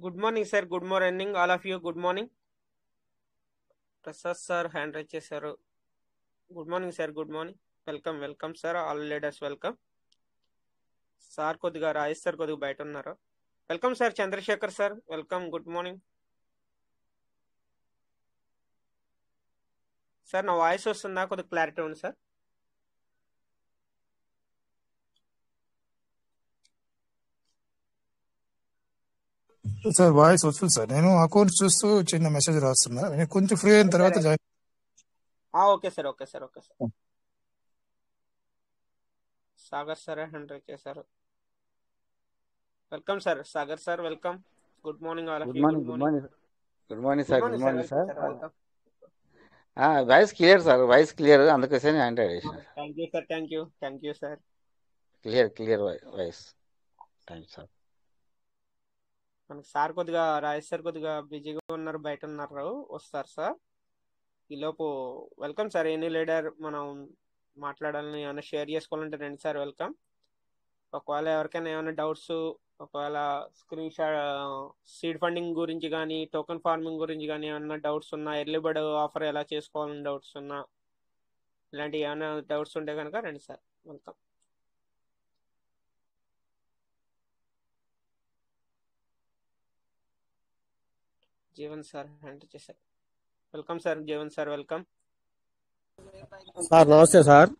Good morning sir. Good morning all of you. Good morning. Prasad sir hand raise చేశారు. Good morning sir. Good morning. Welcome welcome sir. All leaders welcome. Sir కొద్దిగా Rajesh sir కొద్దిగా బయట ఉన్నారు. Welcome sir. Chandrashekar sir welcome. Good morning sir. నా voice వస్తుందా? కొద్దిగా clarity ఉంది sir. Sir voice వస్తుంది సార్. నేను అకౌంట్ చూస్తూ చిన్న మెసేజ్ రాస్తున్నా. నేను కొంచెం ఫ్రీ అయిన తర్వాత join. Okay sir. Okay sir. Okay sir. Sagar sir hand raise చేశారు. Welcome sir. Sagar sir welcome. Good morning all of good you. Morning. Good good morning. Morning good morning sir. Good morning sir. Welcome. Voice clear sir, voice clear, అందుకోసం hand చేసిన. Thank you sir. Thank you. Thank you sir. Clear voice. Thank you sir. మనకి sir కొద్దిగా Rajesh sir కొద్దిగా బిజీగా ఉన్నారు, బయట ఉన్నారు, వస్తారు సార్. ఈలోపు వెల్కమ్ సార్. ఎనీ లీడర్ మనం మాట్లాడాలని ఏమైనా షేర్ చేసుకోవాలంటే రండి సార్. వెల్కమ్. ఒకవేళ ఎవరికైనా ఏమైనా డౌట్స్, ఒకవేళ స్క్రీన్ షాట్ సీడ్ ఫండింగ్ గురించి కానీ టోకెన్ ఫార్మింగ్ గురించి కానీ ఏమైనా డౌట్స్ ఉన్నా, ఎర్లీ బర్డ్ ఆఫర్ ఎలా చేసుకోవాలని డౌట్స్ ఉన్నా, ఇలాంటి ఏమైనా డౌట్స్ ఉంటే కనుక రండి sir. Welcome. Jeevan sir hand చేశారు. Welcome sir. Jeevan sir welcome. Sir నమస్తే సార్.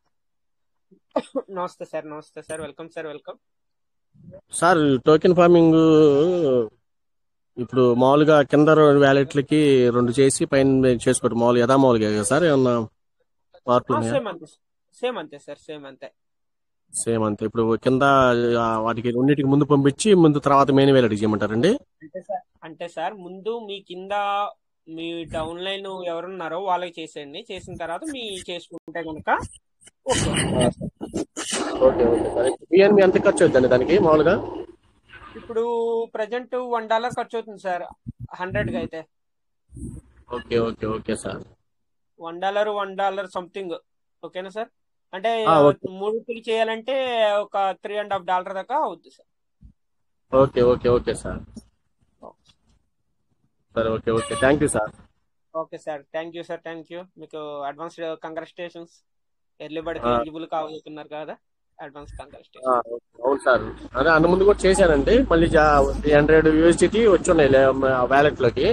నమస్తే సార్. నమస్తే sir. Welcome sir. Welcome sir token farming ఇప్పుడు మామూలుగా కింద వ్యాలెట్లకి 2 చేసి పైన చేసుకోవడం మామూలు మామూలుగా కదా సార్? ఏమన్నా మార్పులు ఉన్నాయా? సేమ్ అంతే. సేమ్ అంతే సార్. సేమ్ అంతే. సేమ్ అంతే. ఇప్పుడు కింద వాటికి రెండింటికి ముందు పంపించి ముందు తర్వాత మెయిన్ వ్యాలెట్ చేయమంటారండి? అంటే సార్ ముందు మీ కింద మీ డౌన్ లైన్ ఎవరున్నారో వాళ్ళకి చేసేయండి. చేసిన తర్వాత మీ చేసుకుంటే కనుక ఓకే ఓకే సార్. బిఎన్బి ఎంత ఖర్చు అవుతుందండి దానికి మామూలుగా? ఇప్పుడు ప్రజెంట్ $1 ఖర్చు అవుతుంది సార్ 100కి అయితే. Okay okay okay sir. $1 something. ఓకేనా సార్? అంటే ఓకే 3 చేయాలంటే ఒక $3.50 దాకా అవుతుంది sir. Okay okay okay sir. సరే okay okay. Thank you sir. Okay sir. Thank you sir. Thank you. మీకు అడ్వాన్స్ కంగ్రాచులేషన్స్. ఎర్లీ బర్డ్కి ఎలిజిబుల్ కాబోతున్నారు కదా. Advance congratulations. అవును సార్. అదే అంత ముందు కూడా చేశానండి. మళ్ళీ 300 USDT వచ్చున్నాయి వ్యాలెట్ లోకి.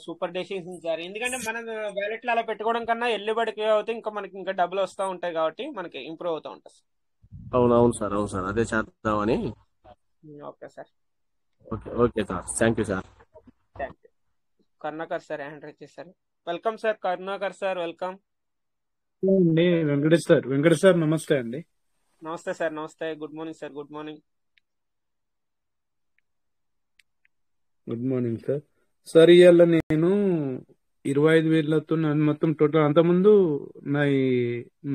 Super decision sir. ఎందుకంటే మనం వ్యాలెట్ లో అలా పెట్టుకోవడం కన్నా ఎర్లీ బర్డ్కి అయితే ఇంకా మనకి ఇంకా డబ్బులు వస్తూ ఉంటాయి కాబట్టి మనకి ఇంప్రూవ్ అవుతూ ఉంటుంది. అవును అవును సార్. అవును సార్. అదే చేద్దామని. Okay sir. Okay okay sir. Thank you sir. Thank you. Karunakar sir hand raise చేశారు. Welcome sir. Karunakar sir welcome. అండి వెంకటేష్ సార్ నమస్తే అండి. నమస్తే సార్. నమస్తే. Good morning sir. Good morning. Good morning sir. Sir ఇవాళ నేను 25,000తో మొత్తం టోటల్, అంతకుముందు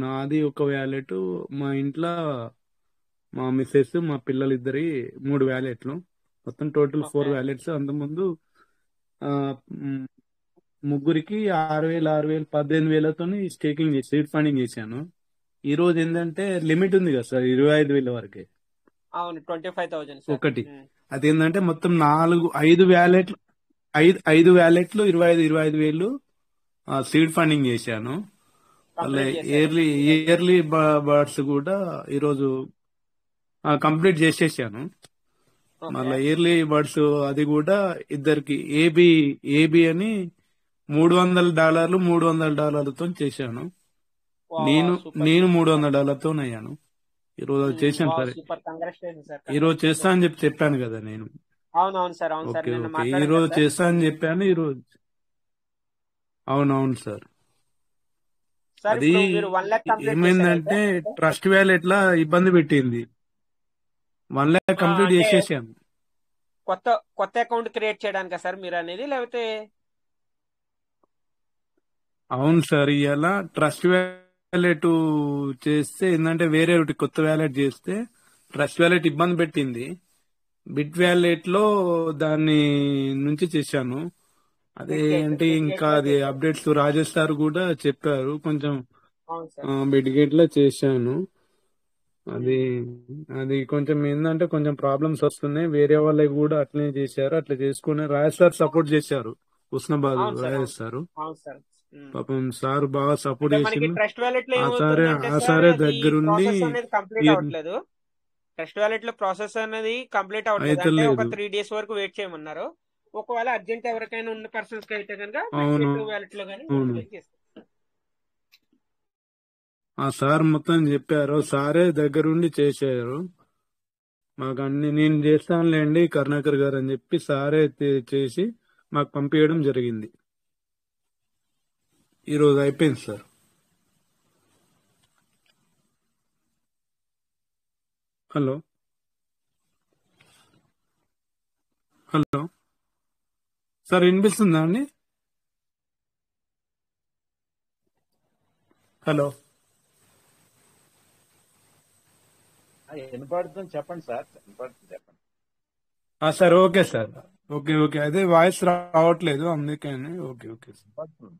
నాది ఒక వ్యాలెట్, మా ఇంట్లో మా మిస్సెస్ మా పిల్లలిద్దరి 3 వ్యాలెట్లు, మొత్తం టోటల్ 4 వ్యాలెట్స్. అంతకుముందు ముగ్గురికి 6,000 18,000తో స్టేకింగ్ చేసి సీడ్ ఫండింగ్ చేశాను. ఈ రోజు ఏంటంటే లిమిట్ ఉంది కదా సార్ 25,000 వరకే. అవును 25,000 ఒకటి అదేంటంటే మొత్తం 5 వ్యాలెట్లు 25,000 సీడ్ ఫండింగ్ చేశాను. మళ్ళీ ఇయర్లీ బర్డ్స్ కూడా ఈరోజు కంప్లీట్ చేసేసాను. మళ్ళీ ఇయర్లీ బర్డ్స్ అది కూడా ఇద్దరికి ఏబి అని $300 $300తో చేశాను. నేను $300తో అయ్యాను. ఈరోజు చేశాను సార్. ఈరోజు చేస్తా అని చెప్పాను కదా నేను. అవునవును సార్. అవును సార్. ఈరోజు చేస్తా అని చెప్పాను. ఈరోజు అవునవును సార్. అది ఏమైందంటే ట్రస్ట్ వ్యాలెట్ లా ఇబ్బంది పెట్టింది. 1 lakh కంప్లీట్ చేసేసాను. కొత్త అకౌంట్ క్రియేట్ చేయడానికా సార్ మీరు అనేది, లేకపోతే? అవును సార్. ఇవాళ ట్రస్ట్ వ్యాలెట్ చేస్తే ఏంటంటే వేరే ఒకటి కొత్త వ్యాలెట్ చేస్తే ట్రస్ట్ వ్యాలెట్ ఇబ్బంది పెట్టింది. బిట్ వ్యాలెట్ లో దాన్ని నుంచి చేశాను. అదే అంటే ఇంకా అది అప్డేట్స్ రాజేష్ సార్ కూడా చెప్పారు. కొంచెం బిట్ గేట్ లో చేశాను. అది అది కొంచెం ఏంటంటే కొంచెం ప్రాబ్లమ్స్ వస్తున్నాయి. వేరే వాళ్ళకి కూడా అట్లనే చేశారు. అట్లా చేసుకుని రాజేష్ సార్ సపోర్ట్ చేశారు. హుస్నాబాద్ అవును సార్, రాజేష్ అవును సారు అవును సార్. పాపం సార్ బాగా సపోర్ట్ అంటే మనకి చేసిండు. ట్రస్ట్ వ్యాలెట్ లో ఆ సారే ఏమవుతుందంటే ఆ సార్, సారే అది దగ్గరుండి ప్రాసెస్ అనేది కంప్లీట్ ఏ- అవ్వట్లేదు. ట్రస్ట్ వ్యాలెట్ లో ప్రాసెస్ అనేది కంప్లీట్ అవ్వట్లేదు. అంటే ఒక అయితలేదు. 3 days వరకు వెయిట్ చేయమన్నారు. ఒకవేళ అర్జెంట్ ఎవరికైనా ఉన్న పర్సన్స్ కి అయితే కనుక అవును ఎటు వ్యాలెట్ లో కానీ అవును యూటిలైజ్ చేస్తారు. ఆ సార్ మొత్తం చెప్పారు. సారే దగ్గరుండి చేశారు. మాకు అన్ని నేను చేస్తానులేండి కరుణాకర్ గారు అని చెప్పి సారే చేసి మాకు పంపించడం జరిగింది. ఈ రోజు అయిపోయింది సార్. హలో హలో సార్ వినిపిస్తుందా అండి? హలో వినపడుతుంది, చెప్పండి సార్. వినపడుతుంది, చెప్పండి. Sir okay sir. Okay okay అదే వాయిస్ రావట్లేదు అందుకని. Okay okay sir. వినపడుతుంది.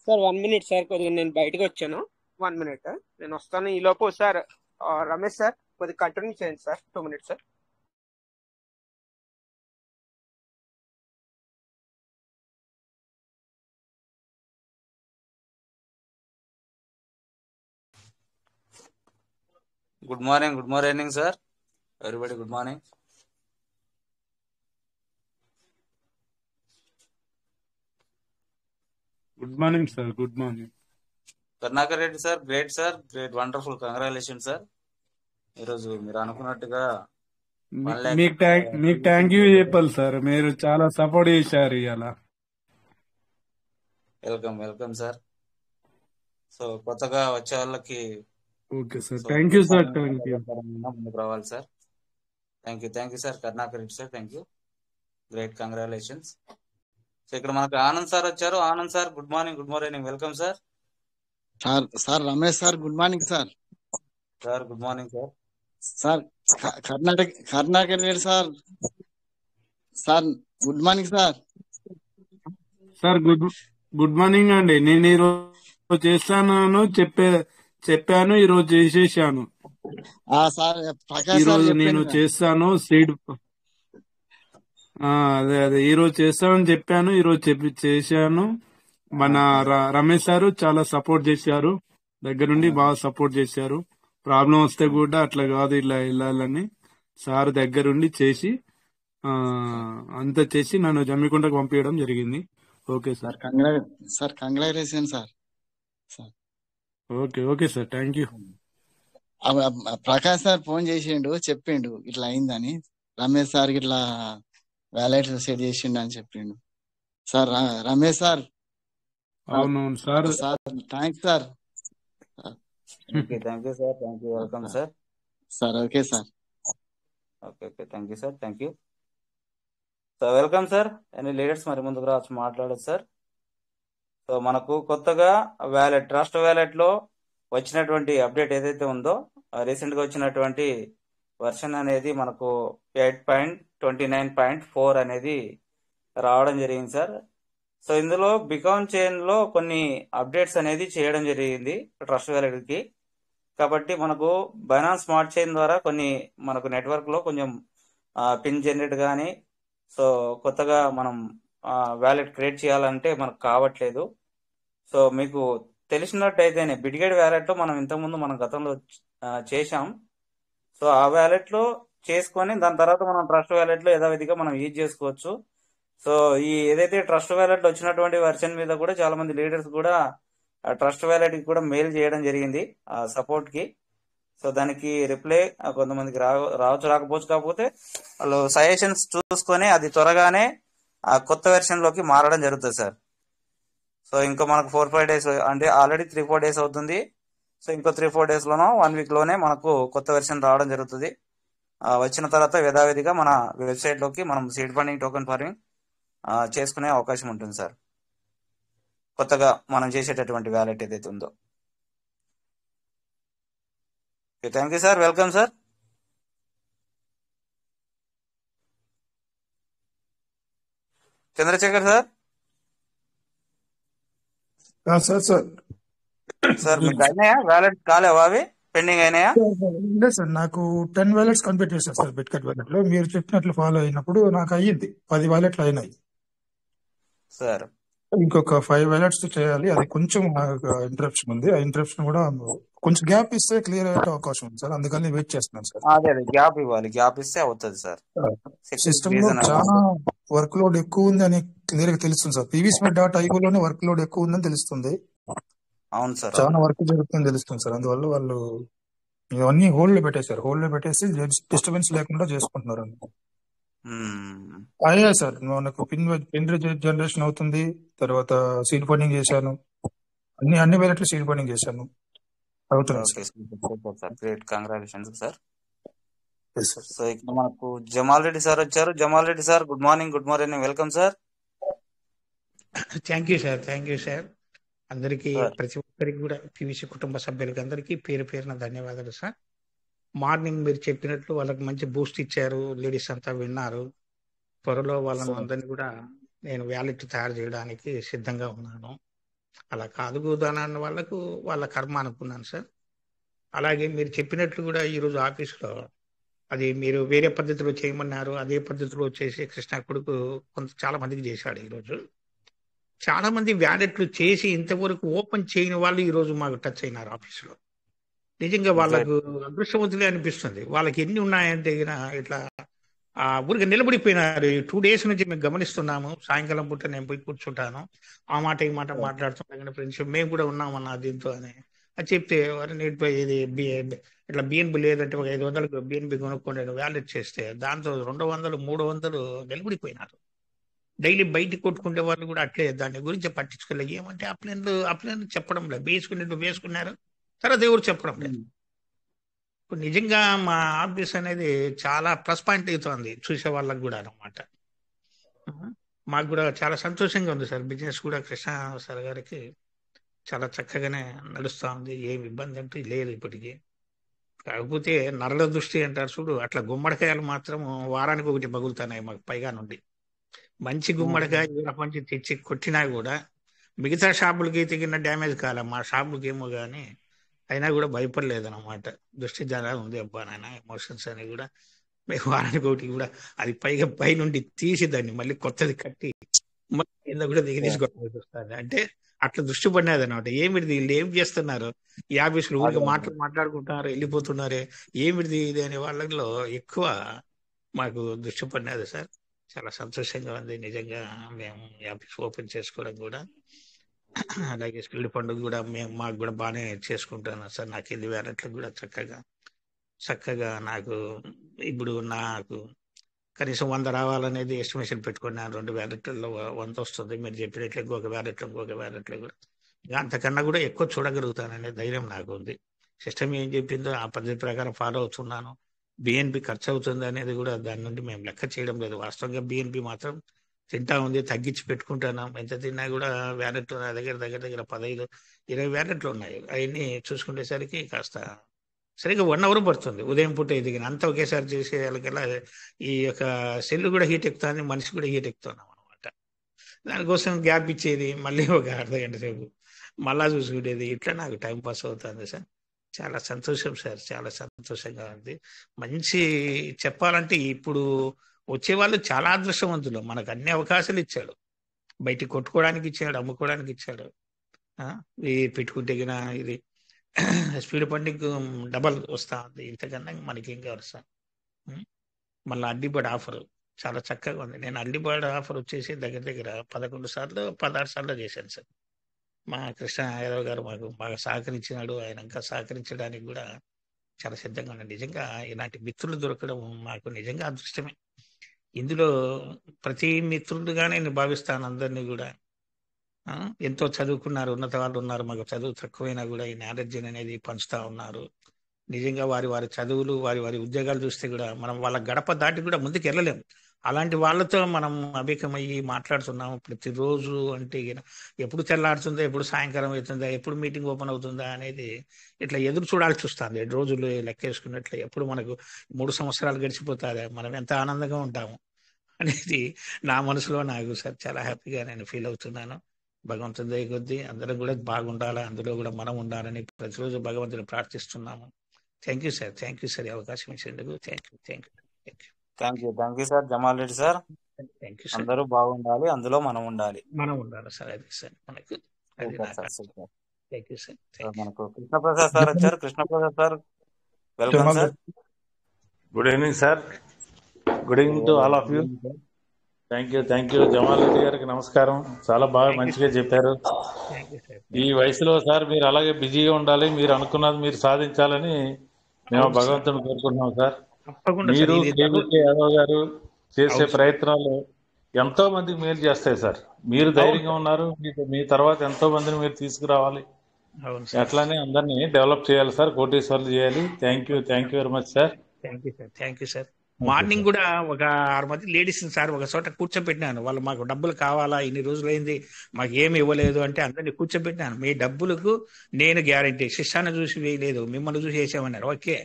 సార్ 1 minute సార్, కొద్దిగా నేను బయటకు వచ్చాను. 1 minute నేను వస్తాను. ఈ లోపు సార్ రమేష్ సార్ కొద్దిగా కంటిన్యూ చేయండి sir. 2 minutes sir. Good morning sir. Everybody good morning. Good morning sir. Good morning. Karunakar Reddy sir, great sir, great, wonderful, congratulation sir. ఈరోజు మీరు అనుకున్నట్టుగా 1 lakh మీకు థ్యాంక్ యూ చెప్పాలి సార్. మీరు చాలా సపోర్ట్ చేశారు ఇవాళ. Welcome sir. సో కొత్తగా వచ్చే వాళ్ళకి okay sir. Thank you sir. Thank you. ముందుకు రావాలి sir. Thank you sir Karunakar Reddy sir. Thank you, great, congratulations. So ఇక్కడ మనకు ఆనంద్ సార్ వచ్చారు. Anand sir good morning, welcome sir. Sir Ramesh sir good morning sir. Sir good morning sir. Sir Karnakar Reddy sir. Sir good morning sir. Sir good morning అండి. నేను ఈరోజు చేస్తాను చెప్పాను, ఈరోజు చేసేసాను. సార్ ప్రకాష్ సార్ ఈరోజు చెప్పాను నేను సార్. చేస్తాను సీడ్. అదే ఈరోజు చేస్తానని చెప్పాను, ఈరోజు చేశాను. మన రమేష్ సారు చాలా సపోర్ట్ చేశారు. దగ్గరుండి బాగా సపోర్ట్ చేశారు. ప్రాబ్లం వస్తే కూడా అట్లా కాదు, ఇలా వెళ్ళాలని సార్ దగ్గరుండి చేసి అంతా చేసి నన్ను జమ్మికుంటకు పంపించడం జరిగింది. Okay sir. Sir congratulation sir. Okay sir. Thank you. Prakash sir phone చేసిండు, చెప్పిండు ఇట్లా అయిందని. రమేష్ సార్ ఇట్లా వ్యాలెట్ సెట్ చేసిండు అని చెప్పిండు సార్. రమేష్ సార్. అవునవును sir. Thanks sir. Thank you sir. Thank you, welcome sir. Sir okay sir. Okay thank you sir. Thank you. So welcome sir. Any leaders మరి ముందుకు రావచ్చు, మాట్లాడచ్చు సార్. సో మనకు కొత్తగా ట్రస్ట్ వ్యాలెట్ లో వచ్చినటువంటి అప్డేట్ ఏదైతే ఉందో, రీసెంట్ గా వచ్చినటువంటి వర్షన్ అనేది మనకు 8.29.4 అనేది రావడం జరిగింది సార్. సో ఇందులో బికాన్ చైన్ లో కొన్ని అప్డేట్స్ అనేది చేయడం జరిగింది ట్రస్ట్ వ్యాలెట్ కి. కాబట్టి మనకు బైనాన్స్ స్మార్ట్ చైన్ ద్వారా కొన్ని మనకు నెట్వర్క్ లో కొంచెం పిన్ జనరేట్ కానీ, సో కొత్తగా మనం వ్యాలెట్ క్రియేట్ చేయాలంటే మనకు కావట్లేదు. సో మీకు తెలిసినట్టయితేనే బిట్గేట్ వ్యాలెట్ లో మనం ఇంతకుముందు మనం గతంలో చేశాం. సో ఆ వ్యాలెట్ లో చేసుకొని దాని తర్వాత మనం ట్రస్ట్ వ్యాలెట్ లో యథావిధిగా మనం యూజ్ చేసుకోవచ్చు. సో ఈ ఏదైతే ట్రస్ట్ వ్యాలెట్ లో వచ్చినటువంటి వర్షన్ మీద కూడా చాలా మంది లీడర్స్ కూడా ట్రస్ట్ వ్యాలెట్ కి కూడా మెయిల్ చేయడం జరిగింది సపోర్ట్ కి. సో దానికి రిప్లై కొంతమందికి రావచ్చు, రాకపోవచ్చు. కాకపోతే వాళ్ళు సజెషన్స్ చూసుకొని అది త్వరగానే ఆ కొత్త వెర్షన్ లోకి మారడం జరుగుతుంది సార్. సో ఇంకా మనకు 4-5 days, అంటే ఆల్రెడీ 3-4 days అవుతుంది. సో ఇంకో 3-4 days లోనో 1 week లోనే మనకు కొత్త వెర్షన్ రావడం జరుగుతుంది. వచ్చిన తర్వాత యథావిధిగా మన వెబ్సైట్ లోకి మనం సీడ్ ఫండింగ్, టోకెన్ ఫార్మింగ్ చేసుకునే అవకాశం ఉంటుంది సార్, కొత్తగా మనం చేసేటటువంటి వ్యాలెట్ ఏదైతే ఉందో. Thank you sir. Welcome sir. Chandrashekar sir. Sir sir sir మీకు అయినాయా వ్యాలెట్ కాలేవా? అవి పెండింగ్ అయినాయా? లేదు సార్, నాకు 10 వ్యాలెట్స్ కంప్లీట్ చేశారు సార్ బిట్కట్ వ్యాలెట్ లో. మీరు చెప్పినట్లు ఫాలో అయినప్పుడు నాకు అయ్యింది, 10 వ్యాలెట్లు అయినాయి. సార్ ఇంకొక 5 వ్యాలెట్స్ చేయాలి, అది కొంచెం ఇంటరప్షన్ ఉంది. ఆ ఇంటరప్షన్ కూడా కొంచెం గ్యాప్ ఇస్తే క్లియర్ అయ్యే అవకాశం ఉంది సార్, అందుకని వెయిట్ చేస్తున్నాను సార్. అదే గ్యాప్ ఇవ్వాలి, గ్యాప్ ఇస్తే అవుతుంది సార్. సిస్టమ్ లో చాలా వర్క్ లోడ్ ఎక్కువ ఉంది అని క్లియర్ గా తెలుస్తుంది సార్. pvsmith.io లోనే వర్క్ లోడ్ ఎక్కువ ఉందని తెలుస్తుంది. అవును సార్, చాలా వర్క్ జరుగుతుందని తెలుస్తుంది సార్. అందువల్ల వాళ్ళు ఇవన్నీ హోల్డ్ లో పెట్టేశారు, హోల్డ్ లో పెట్టేసి డిస్టర్బెన్స్ లేకుండా చేసుకుంటున్నారు. అయ్యా సార్, మనకు పిన్ జనరేషన్ అవుతుంది, తర్వాత సీడ్ ఫండింగ్ చేశాను, అన్ని వేలట్లు సీడ్ ఫండింగ్ చేశాను, అవుతుంది okay sir. Sir, great, congratulations sir. Yes, sir. So ఇక్కడ మనకు జమాల్ రెడ్డి సార్ వచ్చారు. Jamal Reddy sir, good morning. Good morning, welcome sir. Thank you sir. అందరికీ, ప్రతి ఒక్కరికి కూడా పివిసి కుటుంబ సభ్యులకి అందరికీ పేరు పేరున ధన్యవాదాలు సార్. మార్నింగ్ మీరు చెప్పినట్లు వాళ్ళకి మంచి బూస్ట్ ఇచ్చారు, లేడీస్ అంతా విన్నారు. త్వరలో వాళ్ళను అందరినీ కూడా నేను వ్యాలెట్ తయారు చేయడానికి సిద్ధంగా ఉన్నాను. అలా కాదు అన్న వాళ్ళకు వాళ్ళ కర్మ అనుకున్నాను సార్. అలాగే మీరు చెప్పినట్లు కూడా ఈరోజు ఆఫీసులో అది మీరు వేరే పద్ధతిలో చేయమన్నారు, అదే పద్ధతిలో చేసి కృష్ణ కొడుకు చాలా మందికి చేశాడు. ఈరోజు చాలా మంది వ్యాలెట్లు చేసి ఇంతవరకు ఓపెన్ చేయని వాళ్ళు ఈరోజు మాకు టచ్ అయినారు ఆఫీసులో. నిజంగా వాళ్ళకు అదృష్టవంతులే అనిపిస్తుంది. వాళ్ళకి ఎన్ని ఉన్నాయంటే ఇట్లా ఊరికి నిలబడిపోయినారు. 2 days నుంచి మేము గమనిస్తున్నాము. సాయంకాలం పూట నేను పోయి కూర్చుంటాను, ఆ మాట ఈ మాట మాట్లాడుతున్నాం, ఫ్రెండ్స్ మేము కూడా ఉన్నామన్నా దీంతో అని చెప్తే ఇది ఇట్లా బిఎన్బి లేదంటే ఒక 500 బిఎన్బి కొనుక్కోండి వ్యాలెట్ చేస్తే దాంతో 200 300 నిలబడిపోయినారు. డైలీ బయటికి కొట్టుకుంటే వాళ్ళు కూడా అట్లే దాని గురించి పట్టించుకోలేదు. ఏమంటే అప్లైన్ చెప్పడం లేదు, వేసుకున్నారు తర్వాత ఎవరు చెప్పడం లేదు. ఇప్పుడు నిజంగా మా ఆఫీస్ అనేది చాలా ప్లస్ పాయింట్ అవుతుంది చూసే వాళ్ళకి కూడా అనమాట. మాకు కూడా చాలా సంతోషంగా ఉంది సార్. బిజినెస్ కూడా కృష్ణ సార్ గారికి చాలా చక్కగానే నడుస్తూ ఉంది, ఏమి ఇబ్బంది అంటూ లేదు ఇప్పటికీ. కాకపోతే నరల దృష్టి అంటారు చూడు, అట్లా గుమ్మడికాయలు మాత్రం వారానికి ఒకటి పగులుతున్నాయి మాకు పైగా నుండి. మంచి గుమ్మడికాయ నుంచి తెచ్చి కొట్టినా కూడా మిగతా షాపులకి తగిన డ్యామేజ్ కాలే, మా షాపులకి ఏమో కానీ అయినా కూడా భయపడలేదన్నమాట. దృష్టి చాలా ఉంది అబ్బా నాయన, ఎమోషన్స్ అని కూడా వారానికి ఒకటి కూడా అది పైగా పై నుండి తీసి దాన్ని మళ్ళీ కొత్తది కట్టి కింద కూడా తీసుకోవాల్సి వస్తుంది. అంటే అట్లా దృష్టి పడినది అనమాట. ఏమిటి వీళ్ళు ఏం చేస్తున్నారు, ఈ ఆఫీసులో ఊరికి మాట్లాడుకుంటున్నారు వెళ్ళిపోతున్నారే, ఏమిటిది ఇది అనే వాళ్ళలో ఎక్కువ మాకు దృష్టి పడినది సార్. చాలా సంతోషంగా ఉంది నిజంగా. మేము ఆఫీస్ ఓపెన్ చేసుకోవడం కూడా, అలాగే స్కిల్డ్ పండుగ కూడా మాకు కూడా బాగానే చేసుకుంటున్నాను సార్. నాకు ఇది వ్యాలెట్లు కూడా చక్కగా నాకు ఇప్పుడు నాకు కనీసం 100 రావాలనేది ఎస్టిమేషన్ పెట్టుకున్నాను. 2 వ్యాలెట్లలో 100 వస్తుంది. మీరు చెప్పినట్లు ఇంకొక వ్యాలెట్లు కూడా అంతకన్నా కూడా ఎక్కువ చూడగలుగుతాననే ధైర్యం నాకు ఉంది. సిస్టమ్ ఏం చెప్పిందో ఆ పద్ధతి ప్రకారం ఫాలో అవుతున్నాను. బిఎన్పి ఖర్చు అవుతుంది అనేది కూడా దాని నుండి మేము లెక్క చేయడం లేదు. వాస్తవంగా బిఎన్పి మాత్రం తింటా ఉంది, తగ్గించి పెట్టుకుంటున్నాం. ఎంత తిన్నా కూడా వ్యాలెట్లు నా దగ్గర 15-20 వ్యాలెట్లు ఉన్నాయి. అవన్నీ చూసుకునేసరికి కాస్త సరిగ్గా 1 hour పడుతుంది. ఉదయం పూట ఎదిగిన అంతా ఒకేసారి చేసే వాళ్ళకల్లా ఈ యొక్క సెల్ కూడా హీట్ ఎక్కుతుంది, మనిషి కూడా హీట్ ఎక్కుతున్నాం అనమాట. దానికోసం గ్యాప్ ఇచ్చేది, మళ్ళీ ఒక అర్ధగంట సేపు మళ్ళా చూసుకునేది, ఇట్లా నాకు టైం పాస్ అవుతుంది సార్. చాలా సంతోషం సార్, చాలా సంతోషంగా ఉంది. మంచి చెప్పాలంటే ఇప్పుడు వచ్చేవాళ్ళు చాలా అదృష్టవంతులు. మనకు అన్ని అవకాశాలు ఇచ్చాడు, బయటికి కొట్టుకోవడానికి ఇచ్చాడు, అమ్ముకోవడానికి ఇచ్చాడు. ఇది పెట్టుకుంటే ఇది స్పీడ్ పండింగ్ డబల్ వస్తా ఉంది. ఇంతకన్నా మనకి ఏం కావాలి సార్. మళ్ళీ అడ్డిబడి ఆఫర్ చాలా చక్కగా ఉంది. నేను అడ్డిబడి ఆఫర్ వచ్చేసి దగ్గర 11 సార్లు 16 సార్లు చేశాను సార్. మా కృష్ణ యాదవ్ గారు మాకు బాగా సహకరించినాడు. ఆయన ఇంకా సహకరించడానికి కూడా చాలా సిద్ధంగా ఉన్నాడు. నిజంగా ఇలాంటి మిత్రులు దొరకడం మాకు నిజంగా అదృష్టమే. ఇందులో ప్రతి మిత్రుడుగా నేను భావిస్తాను. అందరినీ కూడా ఎంతో చదువుకున్నారు, ఉన్నత వాళ్ళు ఉన్నారు, మాకు చదువు తక్కువైనా కూడా ఈ నాలెడ్జ్ అనేది పంచుతా ఉన్నారు. నిజంగా వారి చదువులు వారి ఉద్యోగాలు చూస్తే కూడా మనం వాళ్ళ గడప దాటి కూడా ముందుకు వెళ్ళలేము. అలాంటి వాళ్ళతో మనం అభికమయ్యి మాట్లాడుతున్నాము ప్రతిరోజు. అంటే ఎప్పుడు తెల్లారుతుందా, ఎప్పుడు సాయంకాలం అవుతుందా, ఎప్పుడు మీటింగ్ ఓపెన్ అవుతుందా అనేది ఇట్లా ఎదురు చూడాల్సి వస్తుంది. రోజులు లెక్కేసుకున్నట్లు ఎప్పుడు మనకు 3 సంవత్సరాలు గడిచిపోతుందా, మనం ఎంత ఆనందంగా ఉంటాము. అనేది నా మనసులో నాకు సార్ చాలా హ్యాపీగా నేను ఫీల్ అవుతున్నాను. భగవంతుని దయ కొద్దీ అందరం కూడా బాగుండాలా, అందులో కూడా మనం ఉండాలని ప్రతిరోజు భగవంతుని ప్రార్థిస్తున్నాము. Thank you sir, thank you sir, ఈ అవకాశం ఇచ్చేందుకు. Thank you, thank you, thank you, thank you sir Jamal Reddy sir. Thank you sir. అందరూ బాగుండాలి, అందులో మనం ఉండాలి. మనం ఉండాలి సార్, అది సార్ మనకు, అది సూపర్ నాకు sir, super. Thank you sir. Sir మనకు కృష్ణప్రసాద్ సార్ వచ్చారు. Krishnaprasad sir, welcome sir. Good evening sir. Good evening to all of you. Thank you Jamal Reddy గారికి నమస్కారం. చాలా బాగా మంచిగా చెప్పారు. ఈ వయసులో సార్ మీరు అలాగే బిజీగా ఉండాలి, మీరు అనుకున్నది మీరు సాధించాలని మేము భగవంతుని కోరుకుంటున్నాం సార్. మీరు కేవీకే యాదవ్ గారు చేసే ప్రయత్నాలు ఎంతో మందికి మేలు చేస్తాయి సార్. మీరు ధైర్యంగా ఉన్నారు, మీ తర్వాత ఎంతో మందిని మీరు తీసుకురావాలి, అట్లానే అందరినీ డెవలప్ చేయాలి సార్, కోటీశ్వర్లు చేయాలి. Thank you very much sir. Thank you sir. Morning కూడా ఒక 6 మంది లేడీస్ సార్ ఒక చోట కూర్చోబెట్టినాను. వాళ్ళు మాకు డబ్బులు కావాలా, ఇన్ని రోజులైంది మాకు ఏమి ఇవ్వలేదు అంటే అందరినీ కూర్చోబెట్టినాను. మీ డబ్బులకు నేను గ్యారంటీ, శిష్యాన్ని చూసి వేయలేదు, మిమ్మల్ని చూసి వేసామన్నారు. ఓకే,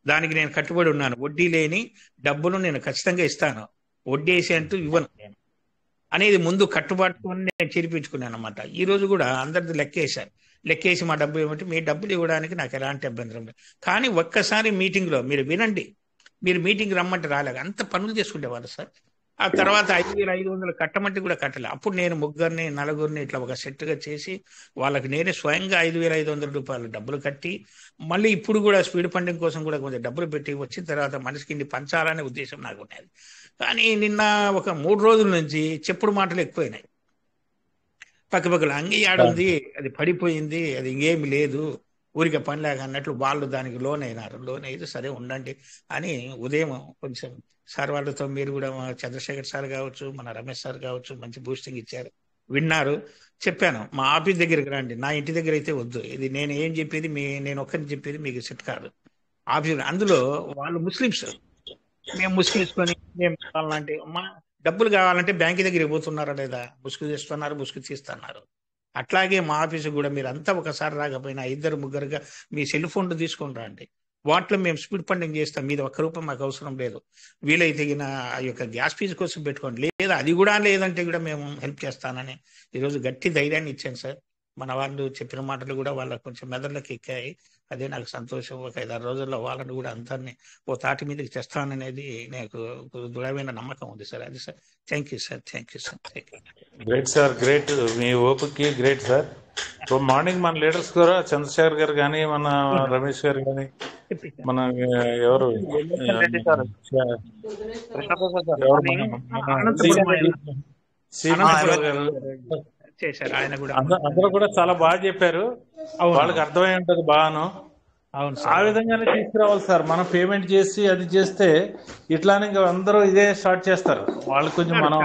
దానికి నేను కట్టుబడి ఉన్నాను. వడ్డీ లేని డబ్బులు నేను ఖచ్చితంగా ఇస్తాను, వడ్డీ వేసి అంటూ ఇవ్వను నేను అనేది ముందు కట్టుబాటుకొని నేను చేర్పించుకున్నాను అనమాట. ఈ రోజు కూడా అందరిది లెక్కేశాను. లెక్కేసి మా డబ్బులు ఏమంటే మీ డబ్బులు ఇవ్వడానికి నాకు ఎలాంటి అభ్యంతరం లేదు, కానీ ఒక్కసారి మీటింగ్లో మీరు వినండి. మీరు మీటింగ్ రమ్మంటే రాలేదు, అంత పనులు చేసుకునేవారు సార్. ఆ తర్వాత 5,500 కట్టమంటే కూడా కట్టలే. అప్పుడు నేను ముగ్గురిని నలుగురిని ఇట్లా ఒక సెట్గా చేసి వాళ్ళకి నేనే స్వయంగా 5,500 రూపాయలు డబ్బులు కట్టి, మళ్ళీ ఇప్పుడు కూడా స్పీడ్ ఫండింగ్ కోసం కూడా కొంచెం డబ్బులు పెట్టి వచ్చిన తర్వాత మనిషికి ఇన్ని పంచాలనే ఉద్దేశం నాకు ఉన్నది. కానీ నిన్న ఒక 3 రోజుల నుంచి చెప్పుడు మాటలు ఎక్కువైనాయి. పక్కపక్కల అంగి ఆడుంది, అది పడిపోయింది, అది ఇంకేమి లేదు, ఊరికే పని లేక అన్నట్లు వాళ్ళు దానికి లోన్ అయినారు. లోన్ అయితే సరే ఉండండి అని ఉదయం కొంచెం సార్ వాళ్ళతో మీరు కూడా చంద్రశేఖర్ సార్ కావచ్చు, మన రమేష్ సార్ కావచ్చు, మంచి బూస్టింగ్ ఇచ్చారు, విన్నారు. చెప్పాను మా ఆఫీస్ దగ్గరికి రండి, నా ఇంటి దగ్గర అయితే వద్దు, ఇది నేను ఏం చెప్పేది నేను ఒక్కరిని చెప్పేది మీకు సెట్ కాదు. ఆఫీస్ అందులో వాళ్ళు ముస్లిమ్స్, మేము ముస్లిమ్స్ కొని మేము కావాలంటే మా డబ్బులు కావాలంటే బ్యాంక్ దగ్గరికి పోతున్నారా లేదా, ముసుగు తీస్తున్నారు, ముసుగు తీస్తున్నారు. అట్లాగే మా ఆఫీసు కూడా మీరు అంతా ఒకసారి రాకపోయినా 2-3గా మీ సెల్ ఫోన్లు తీసుకొని రండి, వాటిలో మేము స్పీడ్ ఫండింగ్ చేస్తాం, మీద ఒక్క రూపాయి మాకు అవసరం లేదు. వీలైతే ఆ యొక్క గ్యాస్ ఫీజు కోసం పెట్టుకోండి, లేదా అది కూడా లేదంటే కూడా మేము హెల్ప్ చేస్తానని ఈరోజు గట్టి ధైర్యాన్ని ఇచ్చాను సార్. మన వాళ్ళు చెప్పిన మాటలు కూడా వాళ్ళకి కొంచెం మెదడులకు ఎక్కాయి, అదే నాకు సంతోషం. ఒక 5-6 రోజుల్లో వాళ్ళని కూడా అందరినీ ఓ తాటి మీదకి తెస్తాననేది నాకు దృఢమైన నమ్మకం ఉంది సార్. అది sir, thank you sir, thank you sir, thank you. Great sir, great. మీ ఓపికకి గ్రేట్ సార్. మార్నింగ్ మన లీడర్స్ కూడా చంద్రశేఖర్ గారు కానీ, మన రమేష్ గారు కానీ, మన ఎవరు అందరూ కూడా చాలా బాగా చెప్పారు. వాళ్ళకి అర్థమై ఉంటది బాగాను. ఆ విధంగానే తీసుకురావాలి సార్. మనం పేమెంట్ చేసి అది చేస్తే ఇట్లానే ఇంకా అందరూ ఇదే స్టార్ట్ చేస్తారు. వాళ్ళకి కొంచెం మనం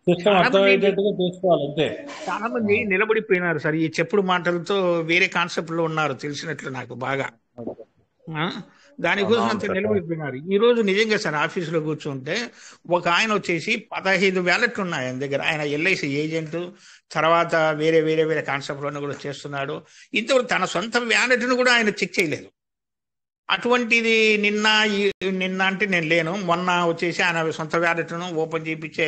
సిస్టమ్ అర్థమయ్యేటట్టుగా తీసుకోవాలి అంతే. చాలా మంది నిలబడిపోయినారు సార్ ఈ చెప్పుడు మాటలతో, వేరే కాన్సెప్ట్ లో ఉన్నారు తెలిసినట్లు నాకు బాగా. దానికోసం అంత నిలబడిపోయినారు. ఈ రోజు నిజంగా సార్ ఆఫీసులో కూర్చుంటే ఒక ఆయన వచ్చేసి 15 వ్యాలెట్లు ఉన్నాయి ఆయన దగ్గర. ఆయన ఎల్ఐసి ఏజెంట్, తర్వాత వేరే వేరే వేరే కాన్సెప్ట్లోనే కూడా చేస్తున్నాడు. ఇంతవరకు తన సొంత వ్యాలెట్ను కూడా ఆయన చెక్ చేయలేదు. అటువంటిది నిన్న అంటే నేను లేను, మొన్న వచ్చేసి ఆయన సొంత వ్యాలెట్ను ఓపెన్ చేయించి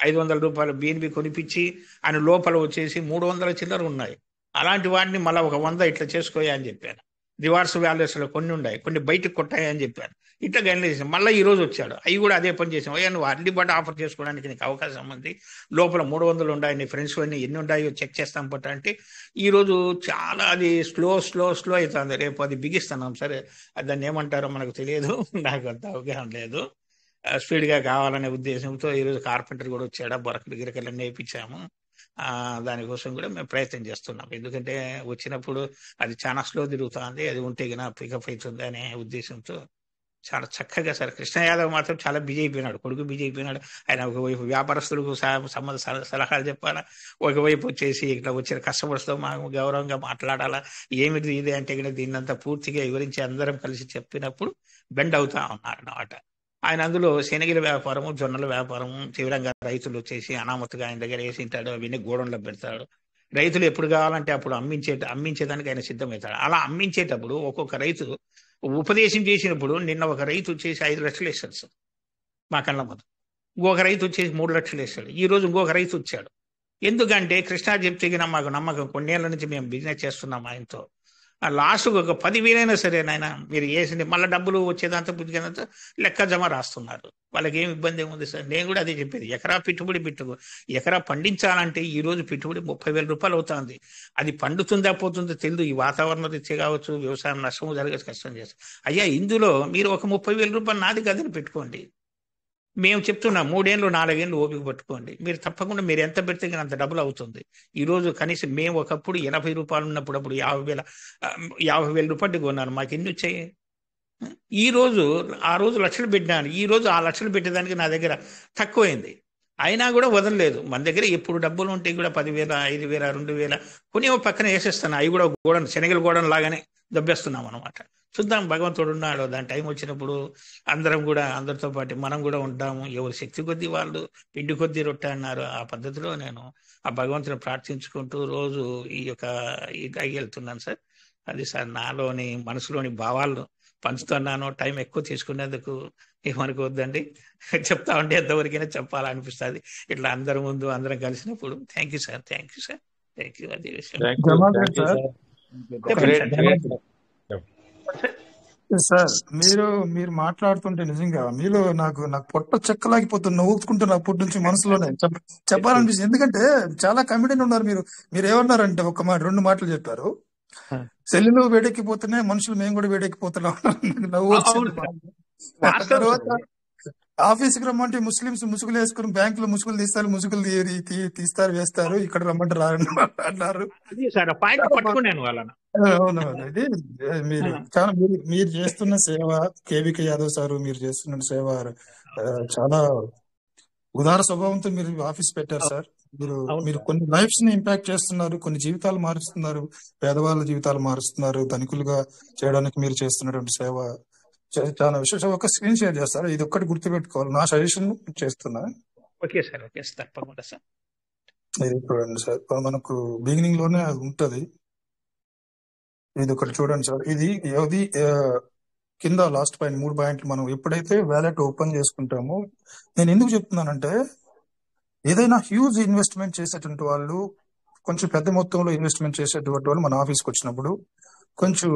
500 రూపాయలు BNB కొనిపించి ఆయన లోపల వచ్చేసి 300 చిల్లర ఉన్నాయి. అలాంటి వాటిని మళ్ళీ ఒక 100 ఇట్లా చేసుకోయా అని చెప్పాను. రివార్స్ వ్యాల్యూస్లో కొన్ని ఉన్నాయి, కొన్ని బయటకు కొట్టాయని చెప్పాను. ఇట్లా గైడ్లైన్ చేసాం. మళ్ళీ ఈ రోజు వచ్చాడు, అవి కూడా అదే పని చేసాం. అయ్యా నువ్వు అర్లీ బట్ ఆఫర్ చేసుకోవడానికి నీకు అవకాశం ఉంది, లోపల 300 ఉన్నాయి, నీ ఫ్రెండ్స్ అన్ని ఎన్ని ఉన్నాయో చెక్ చేస్తాం పట్ట అంటే ఈ రోజు చాలా అది స్లో అవుతుంది. రేపు అది బిగిస్తున్నాం సరే, దాన్ని ఏమంటారో మనకు తెలియదు, నాకు అంత అవగాహన లేదు. స్పీడ్గా కావాలనే ఉద్దేశంతో ఈరోజు కార్పెంటర్ కూడా వచ్చాడు, బొరకలు గిరకలన్నీ వేయించాము. దానికోసం కూడా మేము ప్రయత్నం చేస్తున్నాం. ఎందుకంటే వచ్చినప్పుడు అది చాలా స్లో తిరుగుతుంది, అది ఉంటే గిన పికప్ అవుతుంది అనే ఉద్దేశంతో చాలా చక్కగా సార్. కృష్ణ యాదవ్ మాత్రం చాలా బిజీ అయిపోయినాడు, కొడుకు బిజీ అయిపోయినాడు. ఆయన ఒకవైపు వ్యాపారస్తులకు సంబంధ సలహాలు చెప్పాలా, ఒకవైపు వచ్చేసి ఇట్లా వచ్చిన కస్టమర్స్తో మాకు గౌరవంగా మాట్లాడాలా, ఏమిటి ఇది అంటే గిన దీన్నంతా పూర్తిగా వివరించి అందరం కలిసి చెప్పినప్పుడు బెండ్ అవుతా ఉన్నారు అన్నమాట. ఆయన అందులో శనగల వ్యాపారము, జొన్నల వ్యాపారము, తీవ్రంగా రైతులు వచ్చేసి అనామతుగా ఆయన దగ్గర వేసి ఉంటాడు, అవన్నీ గోడంలో పెడతాడు. రైతులు ఎప్పుడు కావాలంటే అప్పుడు అమ్మించేదానికి ఆయన సిద్ధమవుతాడు. అలా అమ్మించేటప్పుడు ఒక్కొక్క రైతు ఉపదేశం చేసినప్పుడు నిన్న ఒక రైతు వచ్చేసి 5 లక్షలు వేస్తాడు సార్ మా కళ్ళ ముందు. ఇంకొక రైతు వచ్చేసి 3 లక్షలు వేసాడు. ఈ రోజు ఇంకొక రైతు వచ్చాడు. ఎందుకంటే కృష్ణా చెప్తే మాకు నమ్మకం, కొన్నేళ్ల నుంచి మేము బిజినెస్ చేస్తున్నాం ఆయనతో. లాస్ట్ ఒక 10,000 సరే నాయన మీరు వేసింది మళ్ళీ డబ్బులు వచ్చేదంతా పుట్టుకేదంతా లెక్క జమ రాస్తున్నారు. వాళ్ళకి ఏం ఇబ్బంది ఏముంది సార్? నేను కూడా అదే చెప్పేది, ఎకరా ఎకరా పండించాలంటే ఈ రోజు పెట్టుబడి 30,000 రూపాయలు అవుతుంది. అది పండుతుందా పోతుందో తెలియదు. ఈ వాతావరణ రీత్యా కావచ్చు, వ్యవసాయం నష్టం జరగచ్చు, కష్టం చేస్తారు. అయ్యా ఇందులో మీరు ఒక 30,000 రూపాయలు నాది గదిని పెట్టుకోండి. మేము చెప్తున్నాం 3 ఏళ్ళు 4 ఏళ్ళు ఓపిక పట్టుకోండి. మీరు తప్పకుండా మీరు ఎంత పెడితే అంత డబ్బులు అవుతుంది. ఈ రోజు కనీసం మేము ఒకప్పుడు 80 రూపాయలు ఉన్నప్పుడు 50,000 రూపాయలు కొన్నాను. మాకు ఎన్ని వచ్చాయి? ఆ రోజు లక్షలు పెట్టినాను. ఈ రోజు ఆ లక్షలు పెట్టేదానికి నా దగ్గర తక్కువైంది. అయినా కూడా వదలలేదు. మన దగ్గర ఎప్పుడు డబ్బులు ఉంటే కూడా 10,000, 5,000, 2,000 కొని పక్కన వేసేస్తాను. అవి కూడా శనగల గోడను లాగానే దబ్బేస్తున్నాం అనమాట. చూద్దాం, భగవంతుడు ఉన్నాడు. దాని టైం వచ్చినప్పుడు అందరం కూడా అందరితో పాటు మనం కూడా ఉంటాము. ఎవరు శక్తి కొద్దీ వాళ్ళు పిండి కొద్దీ రొట్టె అన్నారు. ఆ పద్ధతిలో నేను ఆ భగవంతుని ప్రార్థించుకుంటూ రోజు ఈ వెళ్తున్నాను సార్. అది సార్ నాలోని మనసులోని భావాలను పంచుతున్నాను. టైం ఎక్కువ తీసుకునేందుకు ఏమనుకోవద్దండి, చెప్తా ఉంటే ఎంతవరకైనా చెప్పాలనిపిస్తుంది ఇట్లా అందరి ముందు అందరం కలిసినప్పుడు. Thank you sir. అదే విషయం. సార్ మీరు మాట్లాడుతుంటే నిజంగా మీలో నాకు పొట్ట చెక్కలాగిపోతుంది, నవ్వుకుంటున్నా అప్పటి నుంచి మనసులోనే చెప్పాలనిపిస్తుంది. ఎందుకంటే చాలా కమిడీని ఉన్నారు మీరు ఏమన్నారంటే ఒక మాట 2 మాటలు చెప్పారు. సెల్లులు వేడెక్కిపోతున్నాయి, మనుషులు మేము కూడా వేడెక్కిపోతున్నాం. నవ్వు వచ్చింది. తర్వాత ఆఫీస్కి రమ్మంటే ముస్లింస్ ముసుగులు వేసుకుని బ్యాంకులో ముసుగులు తీస్తారు వేస్తారు, ఇక్కడ రమ్మంటే రాను అన్నారు. అవునవును. ఇది మీరు చేస్తున్న సేవ, కేవీకే యాదవ్ సార్ మీరు చేస్తున్న సేవ చాలా ఉదార స్వభావంతో మీరు ఆఫీస్ పెట్టారు సార్. మీరు కొన్ని లైఫ్స్ ని ఇంపాక్ట్ చేస్తున్నారు, కొన్ని జీవితాలు మారుస్తున్నారు, పేదవాళ్ళ జీవితాలు మారుస్తున్నారు. ధనికులుగా చేయడానికి మీరు చేస్తున్నటువంటి సేవ చాలా విశేషం. ఒక స్క్రీన్ షేర్ చేస్తారు, ఇది ఒక్కటి గుర్తుపెట్టుకోవాలి. నా సజెషన్ చేస్తున్నా. ఓకే సార్, తప్పకుండా సార్. ఇది చూడండి సార్, మనకు బిగినింగ్ లోనే అది ఉంటది. ఇది ఒకటి చూడండి సార్. ఇది కింద లాస్ట్ పాయింట్ 3 పాయింట్లు మనం ఎప్పుడైతే వ్యాలెట్ ఓపెన్ చేసుకుంటామో, నేను ఎందుకు చెప్తున్నానంటే ఏదైనా హ్యూజ్ ఇన్వెస్ట్మెంట్ చేసేటువంటి వాళ్ళు, కొంచెం పెద్ద మొత్తంలో ఇన్వెస్ట్మెంట్ చేసేటువంటి వాళ్ళు మన ఆఫీస్కి వచ్చినప్పుడు కొంచెం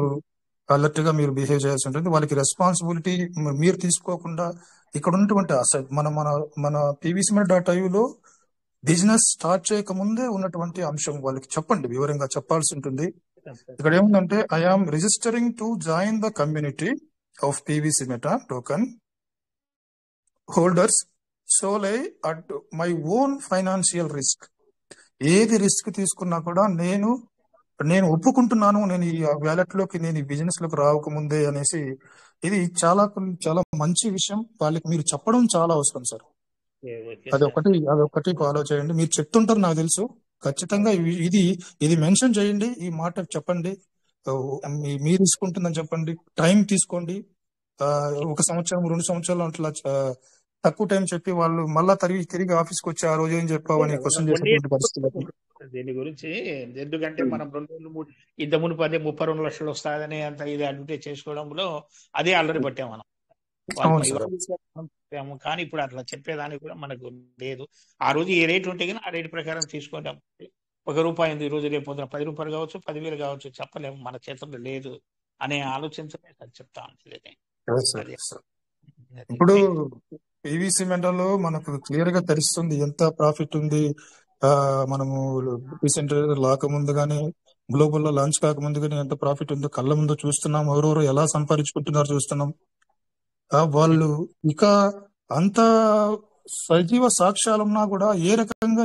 అలర్ట్ గా మీరు బిహేవ్ చేయాల్సి ఉంటుంది. వాళ్ళకి రెస్పాన్సిబిలిటీ మీరు తీసుకోకుండా ఇక్కడ ఉన్నటువంటి మన pvcmet.iuలో బిజినెస్ స్టార్ట్ చేయక ముందే ఉన్నటువంటి అంశం వాళ్ళకి చెప్పండి, వివరంగా చెప్పాల్సి ఉంటుంది. ఇక్కడ ఏముందంటే, I am registering to join the community of PVCmet token holders solely at my own financial risk. ఏది రిస్క్ తీసుకున్నా కూడా నేను ఒప్పుకుంటున్నాను, నేను ఈ వ్యాలెట్ లోకి, నేను ఈ బిజినెస్ లోకి రావకముందే అనేసి. ఇది చాలా చాలా మంచి విషయం. వాళ్ళకి మీరు చెప్పడం చాలా అవసరం సార్. అదొకటి ఫాలో చేయండి. మీరు చెప్తుంటారు నాకు తెలుసు, ఖచ్చితంగా ఇది మెన్షన్ చేయండి, ఈ మాట చెప్పండి. మీరు తీసుకుంటుందని చెప్పండి, టైం తీసుకోండి. 1 సంవత్సరం 2 సంవత్సరాలు అట్లా తక్కువ టైం చెప్పి వాళ్ళు మళ్ళా తిరిగి ఆఫీస్కి వచ్చి ఆ రోజు ఏం చెప్పావు అని క్వశ్చన్ చేసేటువంటి పరిస్థితి. దీని గురించి ఎందుకంటే మనం 2 రోజులు ఇంత మునుపు అదే 32 లక్షలు వస్తాయని అంత ఇది అడ్వర్టైజ్ చేసుకోవడంలో అదే ఆల్రెడీ పట్టాం మనం. కానీ ఇప్పుడు అట్లా చెప్పేదానికి కూడా మనకు లేదు. ఆ రోజు ఏ రేట్ ఉంటే కానీ ఆ రేటు ప్రకారం తీసుకుంటాం. ₹1 ఉంది, ఈ రోజు రేపు పొద్దున ₹10 కావచ్చు, 10,000 కావచ్చు, చెప్పలేము, మన చేతుల్లో లేదు అనే ఆలోచనతోనే చెప్తా ఉంటుంది. ఇప్పుడు PVCmet మనకు క్లియర్ గా తెలుస్తుంది ఎంత ప్రాఫిట్ ఉంది. మనము రీసెంట్ రాకముందు గానీ, గ్లోబల్ లో లాంచ్ కాకముందు గానీ ఎంత ప్రాఫిట్ ఉందో కళ్ళ ముందు చూస్తున్నాం. ఎవరెవరు ఎలా సంపాదించుకుంటున్నారు చూస్తున్నాం. వాళ్ళు ఇక అంత సజీవ సాక్ష్యాలున్నా కూడా ఏ రకంగా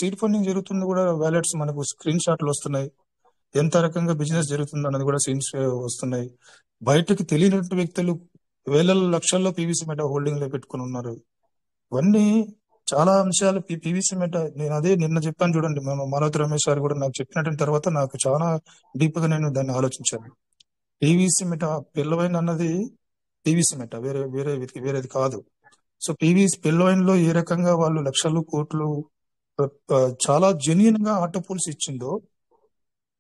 సీడ్ ఫండింగ్ జరుగుతుందో కూడా వ్యాలెట్స్ మనకు స్క్రీన్ షాట్లు వస్తున్నాయి. ఎంత రకంగా బిజినెస్ జరుగుతుంది అన్నది కూడా సీన్స్ వస్తున్నాయి. బయటకు తెలియనటువంటి వ్యక్తులు వేల లక్షల్లో PVCmet హోల్డింగ్ లో పెట్టుకుని ఉన్నారు. ఇవన్నీ చాలా అంశాలు PVCmet. నేను అదే నిన్న చెప్పాను చూడండి, మాలవతి రమేష్ గారు కూడా నాకు చెప్పినటువంటి తర్వాత నాకు చాలా డీప్ గా నేను దాన్ని ఆలోచించాను. PVCmet పిల్లవైన అన్నది PVCmet, వేరేది కాదు. సో పిల్లవైన లో ఏ రకంగా వాళ్ళు లక్షలు కోట్లు చాలా జెన్యున్ గా ఆటో పూల్స్ ఇచ్చిందో,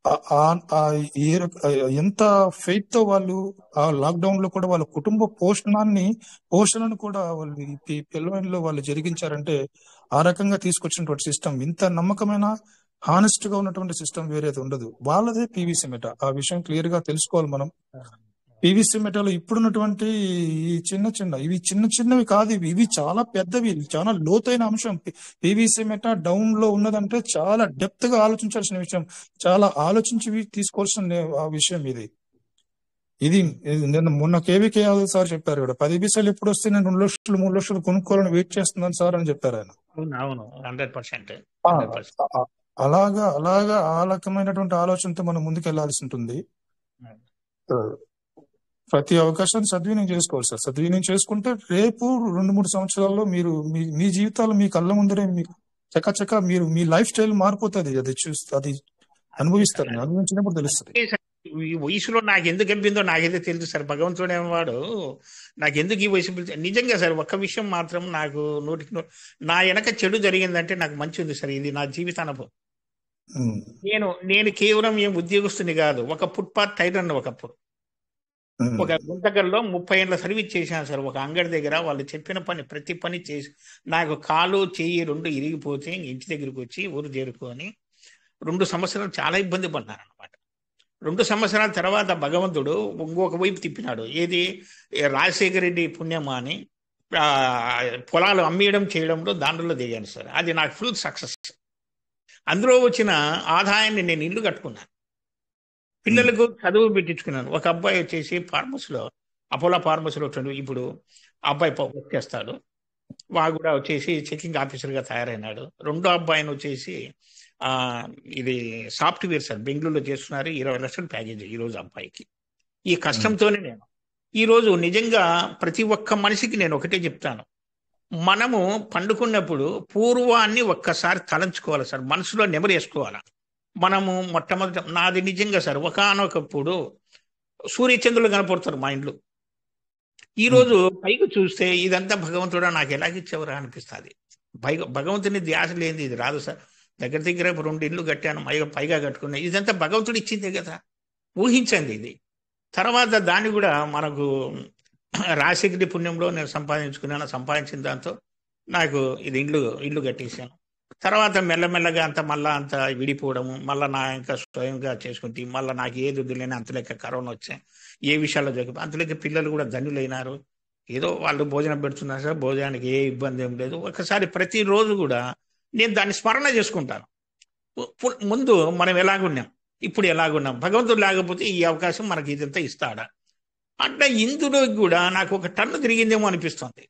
ఆ- ఆ- ఆ ఏ రక- ఎంత ఫెయిత్ తో వాళ్ళు ఆ లాక్డౌన్ లో కూడా వాళ్ళ కుటుంబ పోషణను కూడా వాళ్ళు ఈ పిల్లవాడిలో వాళ్ళు జరిగించారంటే ఆ రకంగా తీసుకొచ్చినటువంటి సిస్టమ్, ఇంత నమ్మకమైన హానెస్ట్ గా ఉన్నటువంటి సిస్టమ్ వేరేది ఉండదు. వాళ్ళదే పీవీసీ మెటా. ఆ విషయం క్లియర్ గా తెలుసుకోవాలి మనం. పీవీసీ మెటాలో ఇప్పుడున్నటువంటి ఈ చిన్న చిన్నవి కాదు, ఇవి చాలా పెద్దవి, చాలా లోతైన అంశం. పీవీసీ మెటా డౌన్ లో ఉన్నదంటే చాలా డెప్త్ గా ఆలోచించాల్సిన విషయం, చాలా ఆలోచించి తీసుకోవాల్సిన ఆ విషయం ఇది. ఇది నేను మొన్న కేవీకే యాదవ్ సార్ చెప్పారు కూడా, 10 పైసలు ఎప్పుడు వస్తే నేను 2 లక్షలు 3 లక్షలు కొనుక్కోవాలని వెయిట్ చేస్తున్నాను సార్ అని చెప్పారు ఆయన. అవును 100%. అలాగా ఆ రకమైనటువంటి ఆలోచనతో మనం ముందుకు వెళ్లాల్సి ఉంటుంది. ప్రతి అవకాశాన్ని సద్వినియోగం చేసుకోవాలి సార్. సద్వినియోగం చేసుకుంటే రేపు 2-3 సంవత్సరాల్లో మీరు మీ జీవితాలు మీ కళ్ళ ముందరే చకచక మీరు మీ లైఫ్ స్టైల్ మారిపోతుంది. అది అనుభవిస్తారు, అనుభవించినప్పుడు తెలుస్తుంది. ఈ వయసులో నాకు ఎందుకు అనిపిందో నాకైతే తెలుసు సార్. భగవంతుడు వాడు నాకు ఎందుకు ఈ వయసు నిజంగా సార్ ఒక్క విషయం మాత్రం నాకు నా వెనక చెడు జరిగిందంటే నాకు మంచి ఉంది సార్. ఇది నా జీవిత అనుభవం. నేను కేవలం ఏం ఉద్యోగస్తుని కాదు, ఒక ఫుట్పాత్ టైలర్ ఒకప్పుడు. ఒక గుంతకల్లో 30 ఏళ్ళ సర్వీస్ చేశాను సార్. ఒక అంగడి దగ్గర వాళ్ళు చెప్పిన ప్రతి పని చేసి నాకు కాలు చెయ్యి 2 ఇరిగిపోతే ఇంటి దగ్గరికి వచ్చి ఊరు చేరుకొని 2 సంవత్సరాలు చాలా ఇబ్బంది పడ్డాను అనమాట. 2 సంవత్సరాల తర్వాత భగవంతుడు ఇంకొక వైపు తిప్పినాడు. ఏది రాజశేఖర రెడ్డి పుణ్యమా అని పొలాలు అమ్మేయడం చేయడంలో దాంట్లో దిగాను సార్. అది నాకు ఫుల్ సక్సెస్. అందులో వచ్చిన ఆదాయాన్ని నేను ఇల్లు కట్టుకున్నాను, పిల్లలకు చదువు పెట్టించుకున్నాను. ఒక అబ్బాయి వచ్చేసి ఫార్మసీలో, అపోలో ఫార్మసీలో వచ్చాడు. ఇప్పుడు అబ్బాయి వర్క్ చేస్తాడు. వాడు కూడా వచ్చేసి చెకింగ్ ఆఫీసర్గా తయారైనాడు. రెండో అబ్బాయిని వచ్చేసి ఇది సాఫ్ట్వేర్ సార్, బెంగళూరులో చేస్తున్నారు. 20 లక్షల ప్యాకేజ్ ఈరోజు అబ్బాయికి. ఈ కష్టంతోనే నేను ఈరోజు నిజంగా ప్రతి ఒక్క మనిషికి నేను ఒకటే చెప్తాను, మనము పండుకున్నప్పుడు పూర్వాన్ని ఒక్కసారి తలంచుకోవాలి సార్, మనసులో నెమరేసుకోవాలి. మనము మొట్టమొదటి నాది నిజంగా సార్, ఒకానొకప్పుడు సూర్యచంద్రులు కనపడతారు మా ఇంట్లో. ఈరోజు పైకి చూస్తే ఇదంతా భగవంతుడా నాకు ఎలాగిచ్చేవరా అనిపిస్తుంది. భగవంతుని ధ్యాస లేనిది ఇది రాదు సార్. దగ్గర 2 ఇళ్ళు కట్టాను, పైగా కట్టుకున్నాను. ఇదంతా భగవంతుడు ఇచ్చిందే కదా, ఊహించండి ఇది. తర్వాత దాన్ని కూడా మనకు రాజశేఖరి పుణ్యంలో నేను సంపాదించుకున్నాను. సంపాదించిన దాంతో నాకు ఇది ఇల్లు కట్టేశాను. తర్వాత మెల్లమెల్లగా అంత విడిపోవడము, మళ్ళీ నా ఇంకా స్వయంగా చేసుకుంటే మళ్ళీ నాకు ఏది వద్దులేని అంతలేక కరోనా వచ్చాయి. ఏ విషయాల్లో జరిగి అంతలేక పిల్లలు కూడా ధన్యులైనారు. ఏదో వాళ్ళు భోజనం పెడుతున్నారు సార్, భోజనానికి ఏ ఇబ్బంది ఏం లేదు. ఒకసారి ప్రతిరోజు కూడా నేను దాన్ని స్మరణ చేసుకుంటాను. ముందు మనం ఎలాగున్నాం, ఇప్పుడు ఎలాగున్నాం, భగవంతుడు లేకపోతే ఈ అవకాశం మనకి ఇదంతా ఇస్తాడా అంటే ఇందులో కూడా నాకు ఒక టన్ను తిరిగిందేమో అనిపిస్తుంది.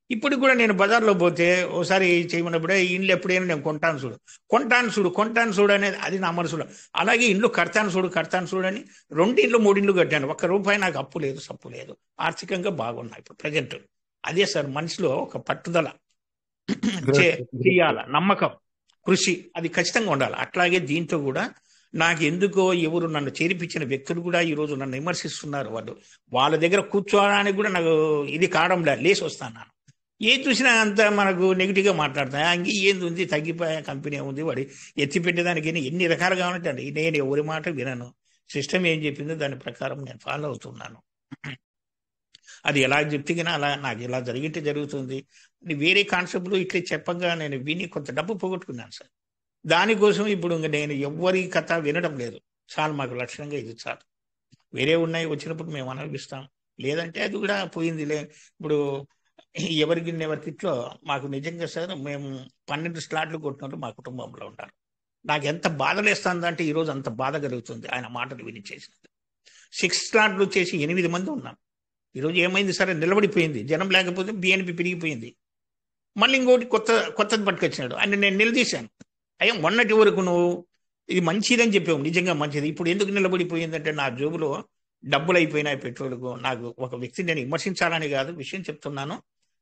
ఇప్పుడు కూడా నేను బజార్లో పోతే ఓసారి చేయమన్నప్పుడే ఇండ్లు ఎప్పుడైనా నేను కొంటాను చూడు అనేది అది నా మనసులో. అలాగే ఇండ్లు కడతాను చూడు అని 2 ఇండ్లు 3 ఇండ్లు కట్టాను. ₹1 నాకు అప్పు లేదు, సప్పు లేదు, ఆర్థికంగా బాగున్నాయి ఇప్పుడు ప్రజెంట్. అదే సార్ మనసులో ఒక పట్టుదల చేయాల, నమ్మకం, కృషి అది ఖచ్చితంగా ఉండాలి. అట్లాగే దీంతో కూడా నాకు ఎందుకో ఎవరు నన్ను చేర్పించిన వ్యక్తులు కూడా ఈరోజు నన్ను విమర్శిస్తున్నారు. వాళ్ళ దగ్గర కూర్చోవడానికి కూడా నాకు ఇది కావడంలే, లేసి వస్తాను. నేను ఏది చూసినా అంత మనకు నెగిటివ్గా మాట్లాడతాను. అంగి ఏంది ఉంది, తగ్గిపోయా కంపెనీ ఉంది, వాడి ఎత్తిపెట్టేదానికి ఎన్ని రకాలుగా ఉంటాయండి. నేను ఎవరి మాట వినను. సిస్టమ్ ఏం చెప్పిందో దాని ప్రకారం నేను ఫాలో అవుతున్నాను. అది ఎలా చెప్తే అలా నాకు ఇలా జరిగితే జరుగుతుంది. వేరే కాన్సెప్ట్లో ఇట్లా చెప్పగా నేను విని కొంత డబ్బు పోగొట్టుకున్నాను సార్. దానికోసం ఇప్పుడు నేను ఎవరి కథ వినడం లేదు. చాలు, మాకు లక్ష్యంగా ఇది చాలు. వేరే ఉన్నాయి వచ్చినప్పుడు మేము అనుభవిస్తాం, లేదంటే అది కూడా పోయిందిలే. ఇప్పుడు ఎవరికిట్లో మాకు నిజంగా సార్ మేము 12 స్లాట్లు కొట్టినట్టు మా కుటుంబంలో ఉంటారు. నాకు ఎంత బాధలేస్తుందంటే ఈరోజు అంత బాధ కలుగుతుంది ఆయన మాటలు వినిచేసినది. 6 స్లాట్లు వచ్చేసి 8 మంది ఉన్నాం. ఈరోజు ఏమైంది సరే, నిలబడిపోయింది. జనం లేకపోతే బిఎన్పి పెరిగిపోయింది. మళ్ళీ ఇంకోటి కొత్తది పట్టుకొచ్చినాడు అని నేను నిలదీశాను. అయ్యా మొన్నటి వరకు నువ్వు ఇది మంచిదని చెప్పావు, నిజంగా మంచిది, ఇప్పుడు ఎందుకు నిలబడిపోయిందంటే నా జోబులో డబ్బులు అయిపోయినాయి పెట్రోల్కు. నాకు ఒక వ్యక్తిని నేను విమర్శించాలని కాదు, విషయం చెప్తున్నాను.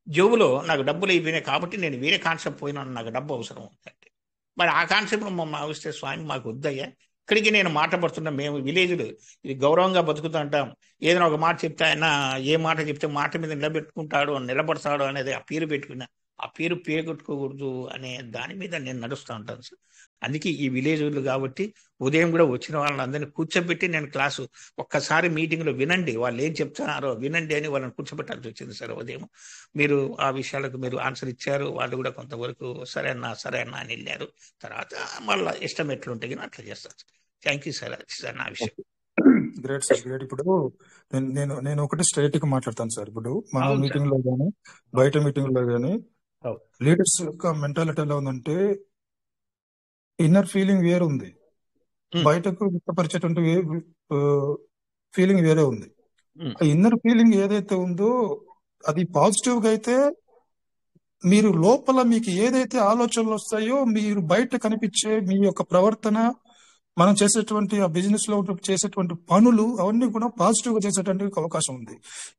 జోబులో నాకు డబ్బులు అయిపోయినాయి కాబట్టి నేను వేరే కాన్సెప్ట్ పోయినాను, నాకు డబ్బు అవసరం ఉందంటే. మరి ఆ కాన్సెప్ట్ వస్తే స్వామి మాకు వద్దయ్యా, ఇక్కడికి నేను మాట పడుతున్నా. మేము విలేజ్లు ఇది గౌరవంగా బతుకుతూ అంటాం. ఏదైనా ఒక మాట చెప్తే ఆయన ఏ మాట చెప్తే మాట మీద నిలబెట్టుకుంటాడు, నిలబడతాడు అనేది ఆ పేరు పెట్టుకున్నా. ఆ పేరు పేగొట్టుకోకూడదు అనే దాని మీద నేను నడుస్తూ ఉంటాను సార్. అందుకే ఈ విలేజ్ వాళ్ళు కాబట్టి ఉదయం కూడా వచ్చిన వాళ్ళని అందరినీ కూర్చోబెట్టి నేను క్లాసు ఒక్కసారి మీటింగ్లో వినండి, వాళ్ళు ఏం చెప్తున్నారో వినండి అని వాళ్ళని కూర్చోబెట్టాల్సి వచ్చింది సార్ ఉదయం. మీరు ఆ విషయాలకు మీరు ఆన్సర్ ఇచ్చారు, వాళ్ళు కూడా కొంతవరకు సరే అన్న అని వెళ్ళారు. తర్వాత మళ్ళీ ఇష్టం ఎట్లుంటే అట్లా చేస్తాను సార్. Thank you sir. అది సార్ నా విషయం. Great sir, great. ఇప్పుడు నేను నేను ఒకటి స్ట్రైట్ గా మాట్లాడతాను సార్. ఇప్పుడు మన అవును సార్. మీటింగ్ లో కానీ బయట మీటింగ్ లో కానీ అవును. లీడర్స్ యొక్క మెంటాలిటీ ఎలా ఉందంటే ఇన్నర్ ఫీలింగ్ వేరే ఉంది, ఉమ్, బయటకు వ్యక్తపరిచేటువంటి ఫీలింగ్ వేరే ఉంది. ఉమ్, ఆ ఇన్నర్ ఫీలింగ్ ఏదైతే ఉందో అది పాజిటివ్ గా అయితే మీరు లోపల మీకు ఏదైతే ఆలోచనలు వస్తాయో మీరు బయట కనిపించే మీ యొక్క ప్రవర్తన, మనం చేసేటువంటి ఆ బిజినెస్ లో చేసేటువంటి పనులు అవన్నీ కూడా పాజిటివ్ గా చేసేటువంటి అవకాశం ఉంది.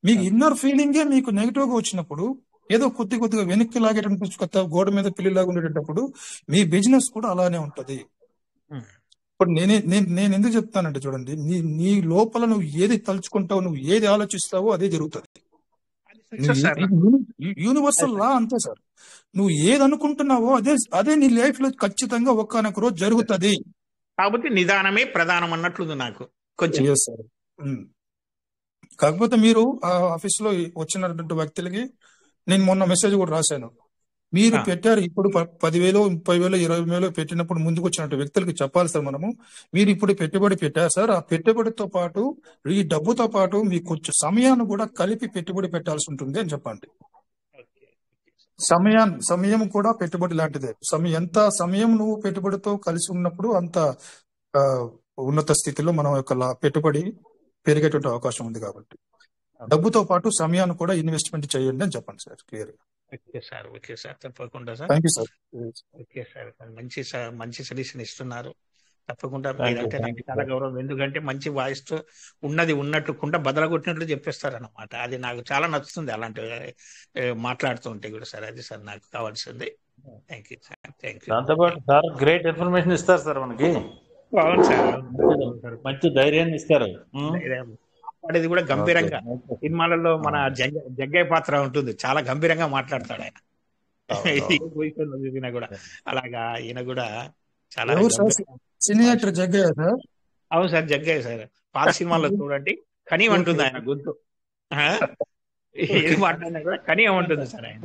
మీకు ఇన్నర్ ఫీలింగే మీకు నెగిటివ్ గా వచ్చినప్పుడు, ఏదో కొద్దిగా వెనక్కి లాగేటువంటి కొత్త గోడ మీద పిల్లిలాగా ఉండేటప్పుడు మీ బిజినెస్ కూడా అలానే ఉంటది. ఉమ్. ఇప్పుడు నేను ఎందుకు చెప్తానంటే చూడండి, నీ లోపల నువ్వు ఏది తలుచుకుంటావు, నువ్వు ఏది ఆలోచిస్తావో అదే జరుగుతుంది. అది సక్సెస్ సార్. యూనివర్సల్ లా అంతే సార్. నువ్వు ఏది అనుకుంటున్నావో అదే నీ లైఫ్ లో ఖచ్చితంగా ఒక్కనొక రోజు జరుగుతుంది. కాబట్టి నిదానమే ప్రధానం అన్నట్లుంది నాకు కొంచెం. Yes, sir. కాకపోతే మీరు ఆ ఆఫీస్ లో వచ్చినటువంటి వ్యక్తులకి నేను మొన్న మెసేజ్ కూడా రాశాను. మీరు ఆ, పెట్టారు ఇప్పుడు 10,000, 30,000, 20,000 పెట్టినప్పుడు ముందుకు వచ్చినట్టు వ్యక్తులకి చెప్పాలి సార్ మనము. మీరు ఇప్పుడు పెట్టుబడి పెట్టారు సార్, ఆ పెట్టుబడితో పాటు ఈ డబ్బుతో పాటు మీకు కొంచెం సమయాన్ని కూడా కలిపి పెట్టుబడి పెట్టాల్సి ఉంటుంది అని చెప్పండి. ఓకే. సమయం కూడా పెట్టుబడి లాంటిదే. ఎంత సమయం నువ్వు పెట్టుబడితో కలిసి ఉన్నప్పుడు అంత ఆ, ఉన్నత స్థితిలో మనం యొక్క పెట్టుబడి పెరిగేటువంటి అవకాశం ఉంది. కాబట్టి డబ్బుతో పాటు సమయాన్ని కూడా ఇన్వెస్ట్మెంట్ చేయండి అని చెప్పండి సార్ క్లియర్ గా. ఓకే సార్ తప్పకుండా sir. Thank you sir. Okay sir, మంచి సజెషన్ ఇస్తున్నారు. తప్పకుండా థ్యాంక్ యూ, మీరంటే థ్యాంక్ నాకు యూ చాలా సార్. గౌరవం. ఎందుకంటే మంచి వాయిస్ తో ఉన్నది ఉన్నట్టు కుండ బదలగొట్టినట్లు చెప్పేస్తారు అన్నమాట. అది నాకు చాలా నచ్చుతుంది అలాంటి మాట్లాడుతూ ఉంటే కూడా సార్. అది సార్ నాకు కావాల్సింది. Thank you sir. Thank you. దాంతోపాటు సార్ గ్రేట్ ఇన్ఫర్మేషన్ ఇస్తారు సార్ మనకి. అవును సార్. అవును సార్. మంచి ధైర్యాన్ని ఇస్తారు. మాట్లాడేది కూడా ఓకే, గంభీరంగా. సినిమాలలో మన జగ్గయ్య పాత్ర ఉంటుంది, చాలా గంభీరంగా మాట్లాడతాడు ఆయన. ఏ పొజిషన్లో చూసినా కూడా అలాగా ఈయన కూడా చాలా ఎవరు సార్? గంభీరంగా సినీ యాక్టర్ జగ్గయ్య సార్? అవును సార్, జగ్గయ్య సార్. పాత సినిమాల్లో చూడండి కనీ ఓకే, ఉంటుంది ఆయన గొంతు. ఆ? ఏది మాట్లాడినా కూడా కనీ ఉంటుంది సార్ ఆయన.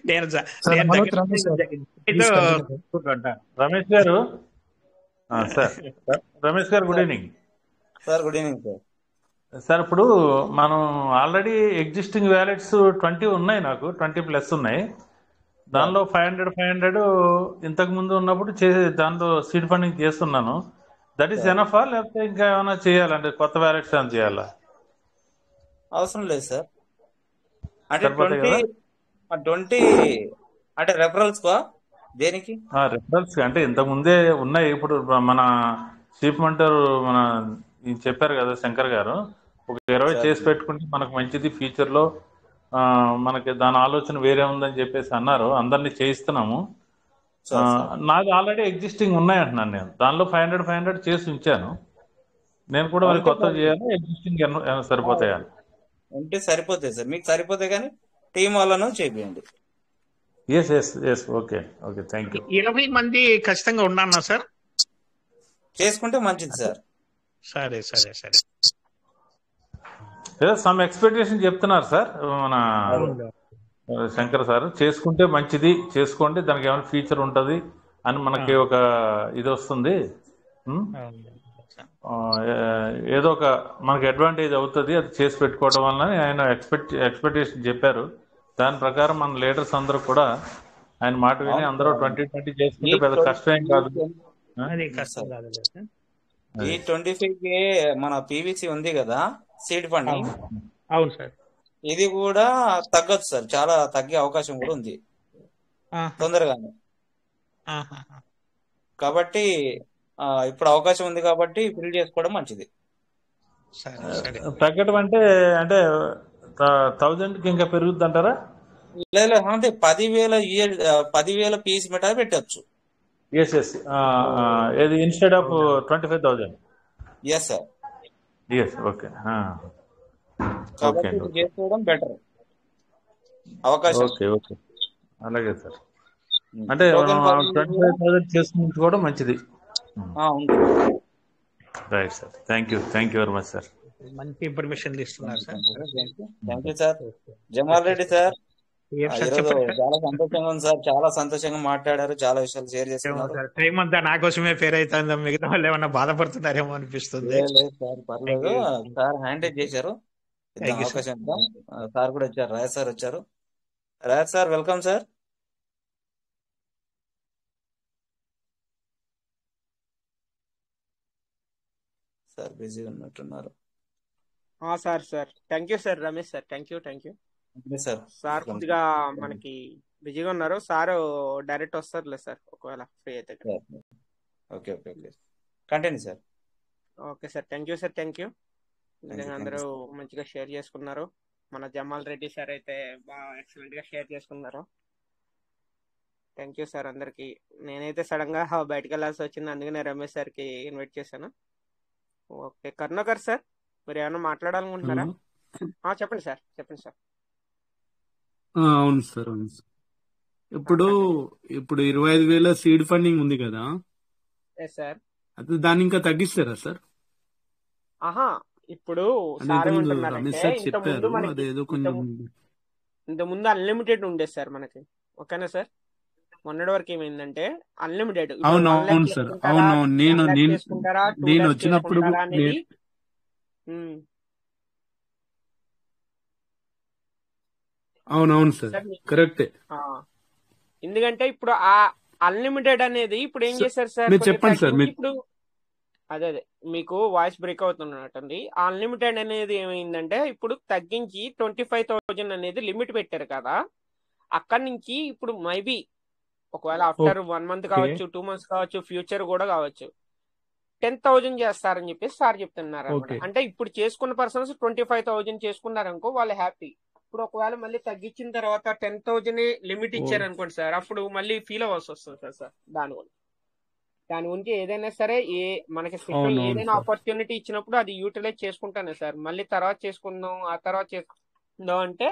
నేను సార్ నేను మనోజ్ దగ్గర రమేష్ సార్, ప్లీజ్ జగ్గయ్యతో కంటిన్యూ సార్. కూర్చుంటాను. రమేష్ గారు సార్, రమేష్ గారు good evening sir. Good evening sir. Sir. ఇప్పుడు మనం ఆల్రెడీ ఎగ్జిస్టింగ్ వ్యాలెట్స్ 20 ఉన్నాయి, నాకు 20+ ఉన్నాయి. దానిలో 500 ఇంతకు ముందు ఉన్నప్పుడు దాంట్లో సీడ్ ఫండింగ్ చేస్తున్నాను. దట్ ఈస్ ఎనఫా, లేకపోతే ఇంకా ఏమైనా చేయాలంటే కొత్త వ్యాలెట్స్ ఏమైనా చేయాలా? అవసరం లేదు సార్. అంటే సరిపోతాయి 20 కదా? 20 అంటే రెఫరల్స్ కా దేనికి? రిఫరల్స్ అంటే ఇంతకు ముందే ఉన్నాయి. ఇప్పుడు మన చీఫ్ మంటర్ మన చెప్పారు కదా శంకర్ గారు, ఒక 20 సార్ చేసి పెట్టుకుంటే మనకు మంచిది, ఫ్యూచర్ లో మనకి దాని ఆలోచన వేరే ఉందని చెప్పేసి అన్నారు. అందరినీ చేయిస్తున్నాము. సార్ సార్ నాది ఆల్రెడీ ఎగ్జిస్టింగ్ ఉన్నాయి అంటున్నాను నేను. దానిలో 500 చేసి ఉంచాను. నేను కూడా మరి ఉంటే కొత్త చేయాలి, ఎగ్జిస్టింగ్ సరిపోతాయా? ఉంటే సరిపోతాయి సార్. మీకు సరిపోతాయి కానీ టీం వాళ్ళను చేయండి. Yes yes yes okay okay, thank you. 20 మంది ఖచ్చితంగా ఉన్నానా సార్? చేసుకుంటే మంచిది సార్. సరే సరే సరే. ఏదో సమ్ ఎక్స్పెక్టేషన్ చెప్తున్నారు సార్ మన అవును. శంకర్ సార్. చేసుకుంటే మంచిది, చేసుకోండి, దానికి ఏమైనా ఫీచర్ ఉంటుంది అని మనకి ఒక ఇది వస్తుంది. అవును. ఏదో ఒక మనకి అడ్వాంటేజ్ అవుతుంది అది చేసి పెట్టుకోవడం వల్ల ఆయన ఎక్స్పెక్టేషన్ చెప్పారు. దాని ప్రకారం మన లీడర్స్ అందరూ కూడా ఆయన మాట విని అవును అందరూ సార్. 2020 చేసుకుంటే పెద్ద కష్టమేం కాదు. అది అవును కష్టం సార్. కాదు సార్. ఈ 25K మన పీవీసీ ఉంది కదా సీడ్ ఫండింగ్, అవును అవును సార్. ఇది కూడా తగ్గచ్చు సార్. చాలా తగ్గే అవకాశం కూడా ఉంది ఆహా, తొందరగానే. ఆహా. కాబట్టి ఇప్పుడు అవకాశం ఉంది కాబట్టి ఫిల్ చేసుకోవడం మంచిది. సరే సరే. తగ్గడం అంటే 1000కి ఇంకా పెరుగుద్ది అంటారా? లేదు అంటే 10,000 పీస్ మెటా పెట్టచ్చు. ఎస్ ఎస్, ఇది instead of 25,000. Yes sir. Yes okay okay. కాబట్టి ఇది చేసుకోవడం బెటర్. అవకాశం. ఓకే ఓకే అలాగే సార్. అంటే మనం టోకెన్ ఫార్మింగ్ 25,000 చేసుకుంటే మంచిది. ఉంది. Right sir. Thank you very much sir. మంచి ఇన్ఫర్మేషన్ ఇస్తున్నారు sir. Thank you sir. Jamal Reddy sir, ఈరోజు చెప్పండి సార్. చాలా సంతోషంగా ఉంది సార్. చాలా సంతోషంగా మాట్లాడారు, చాలా విషయాలు షేర్ ఏమో చేసుకున్నారు. సార్, టైం అంతా నా కోసమే ఫేర్ అవుతుందో మిగతా వాళ్ళు ఏమన్నా బాధపడుతున్నారేమో అనిపిస్తుంది. లేదు సార్, పర్లేదు. సార్ హ్యాండ్ రైజ్ చేశారు, ఇద్దాం అవకాశం ఇద్దాం. సార్ కూడా వచ్చారు, రాయ్ సార్ వచ్చారు. Roy sir, welcome sir. Sir బిజీగా ఉన్నట్టున్నారు. Sir thank you sir. Ramesh sir, thank you sir. Sir కొద్దిగా మనకి బిజీగా ఉన్నారు. సార్ డైరెక్ట్ వస్తారులే సార్ ఒకవేళ ఫ్రీ అయితే. Okay continue sir. Okay sir, thank you sir. నిజంగా అందరూ మంచిగా షేర్ చేసుకున్నారు. మన జమాల్ రెడ్డి సార్ అయితే బాగా ఎక్సలెంట్ గా షేర్ చేసుకున్నారు. థ్యాంక్ యూ సార్ అందరికి. నేనైతే సడన్ గా బయటకు వెళ్ళాల్సి వచ్చింది, అందుకనే రమేష్ సార్ కి ఇన్వైట్ చేశాను. ఓకే, కరుణాకర్ సార్, మీరు ఏమైనా మాట్లాడాలనుకుంటున్నారా? చెప్పండి సార్. అవును సార్. ఇప్పుడు 25,000 సీడ్ ఫండింగ్ ఉంది కదా సార్, అది దాన్ని ఇంకా తగ్గిస్తారా సార్? ఇప్పుడు అంటే సార్ ఇంతకుముందు ఏమంటున్నారంటే రమేష్ సార్ ఇంతకుముందు చెప్పారు, మనకి అదేదో కొంచెం ఇంతకుముందు అన్లిమిటెడ్ ఉండేది సార్ మనకి. ఓకేనా సార్? మొన్నటి వరకు ఏమైందంటే అన్లిమిటెడ్. అవును సార్. అవునవును. నేను వచ్చినప్పుడు అనేది అవునవును సార్, కరెక్టే. ఎందుకంటే ఇప్పుడు ఆ అన్లిమిటెడ్ అనేది ఇప్పుడు ఏం చేశారు సార్, మీరు చెప్పండి సార్. ఇప్పుడు అదే మీకు వాయిస్ బ్రేక్ అవుతున్నట్టుంది. ఆ అన్లిమిటెడ్ అనేది ఏమైందంటే ఇప్పుడు తగ్గించి 25,000 అనేది లిమిట్ పెట్టారు కదా. అక్కడి నుంచి ఇప్పుడు మేబీ ఒకవేళ ఆఫ్టర్ 1 మంత్ కావచ్చు, 2 మంత్స్ కావచ్చు, ఫ్యూచర్ కూడా కావచ్చు, 10,000 చేస్తారని చెప్పేసి సార్ చెప్తున్నారు అనమాట. అంటే ఇప్పుడు చేసుకున్న పర్సన్స్ 25,000 చేసుకున్నారనుకో, వాళ్ళు హ్యాపీ. ఇప్పుడు ఒకవేళ మళ్ళీ తగ్గించిన తర్వాత 10,000 లిమిట్ ఇచ్చారు అనుకోండి సార్, అప్పుడు మళ్ళీ ఫీల్ అవ్వాల్సి వస్తుంది సార్. దాని గురించి ఏదైనా సరే మనకి ఏదైనా ఆపర్చునిటీ ఇచ్చినప్పుడు అది యూటిలైజ్ చేసుకుంటానే సార్. మళ్ళీ తర్వాత చేసుకుందాం, ఆ తర్వాత చేసుకుందాం అంటే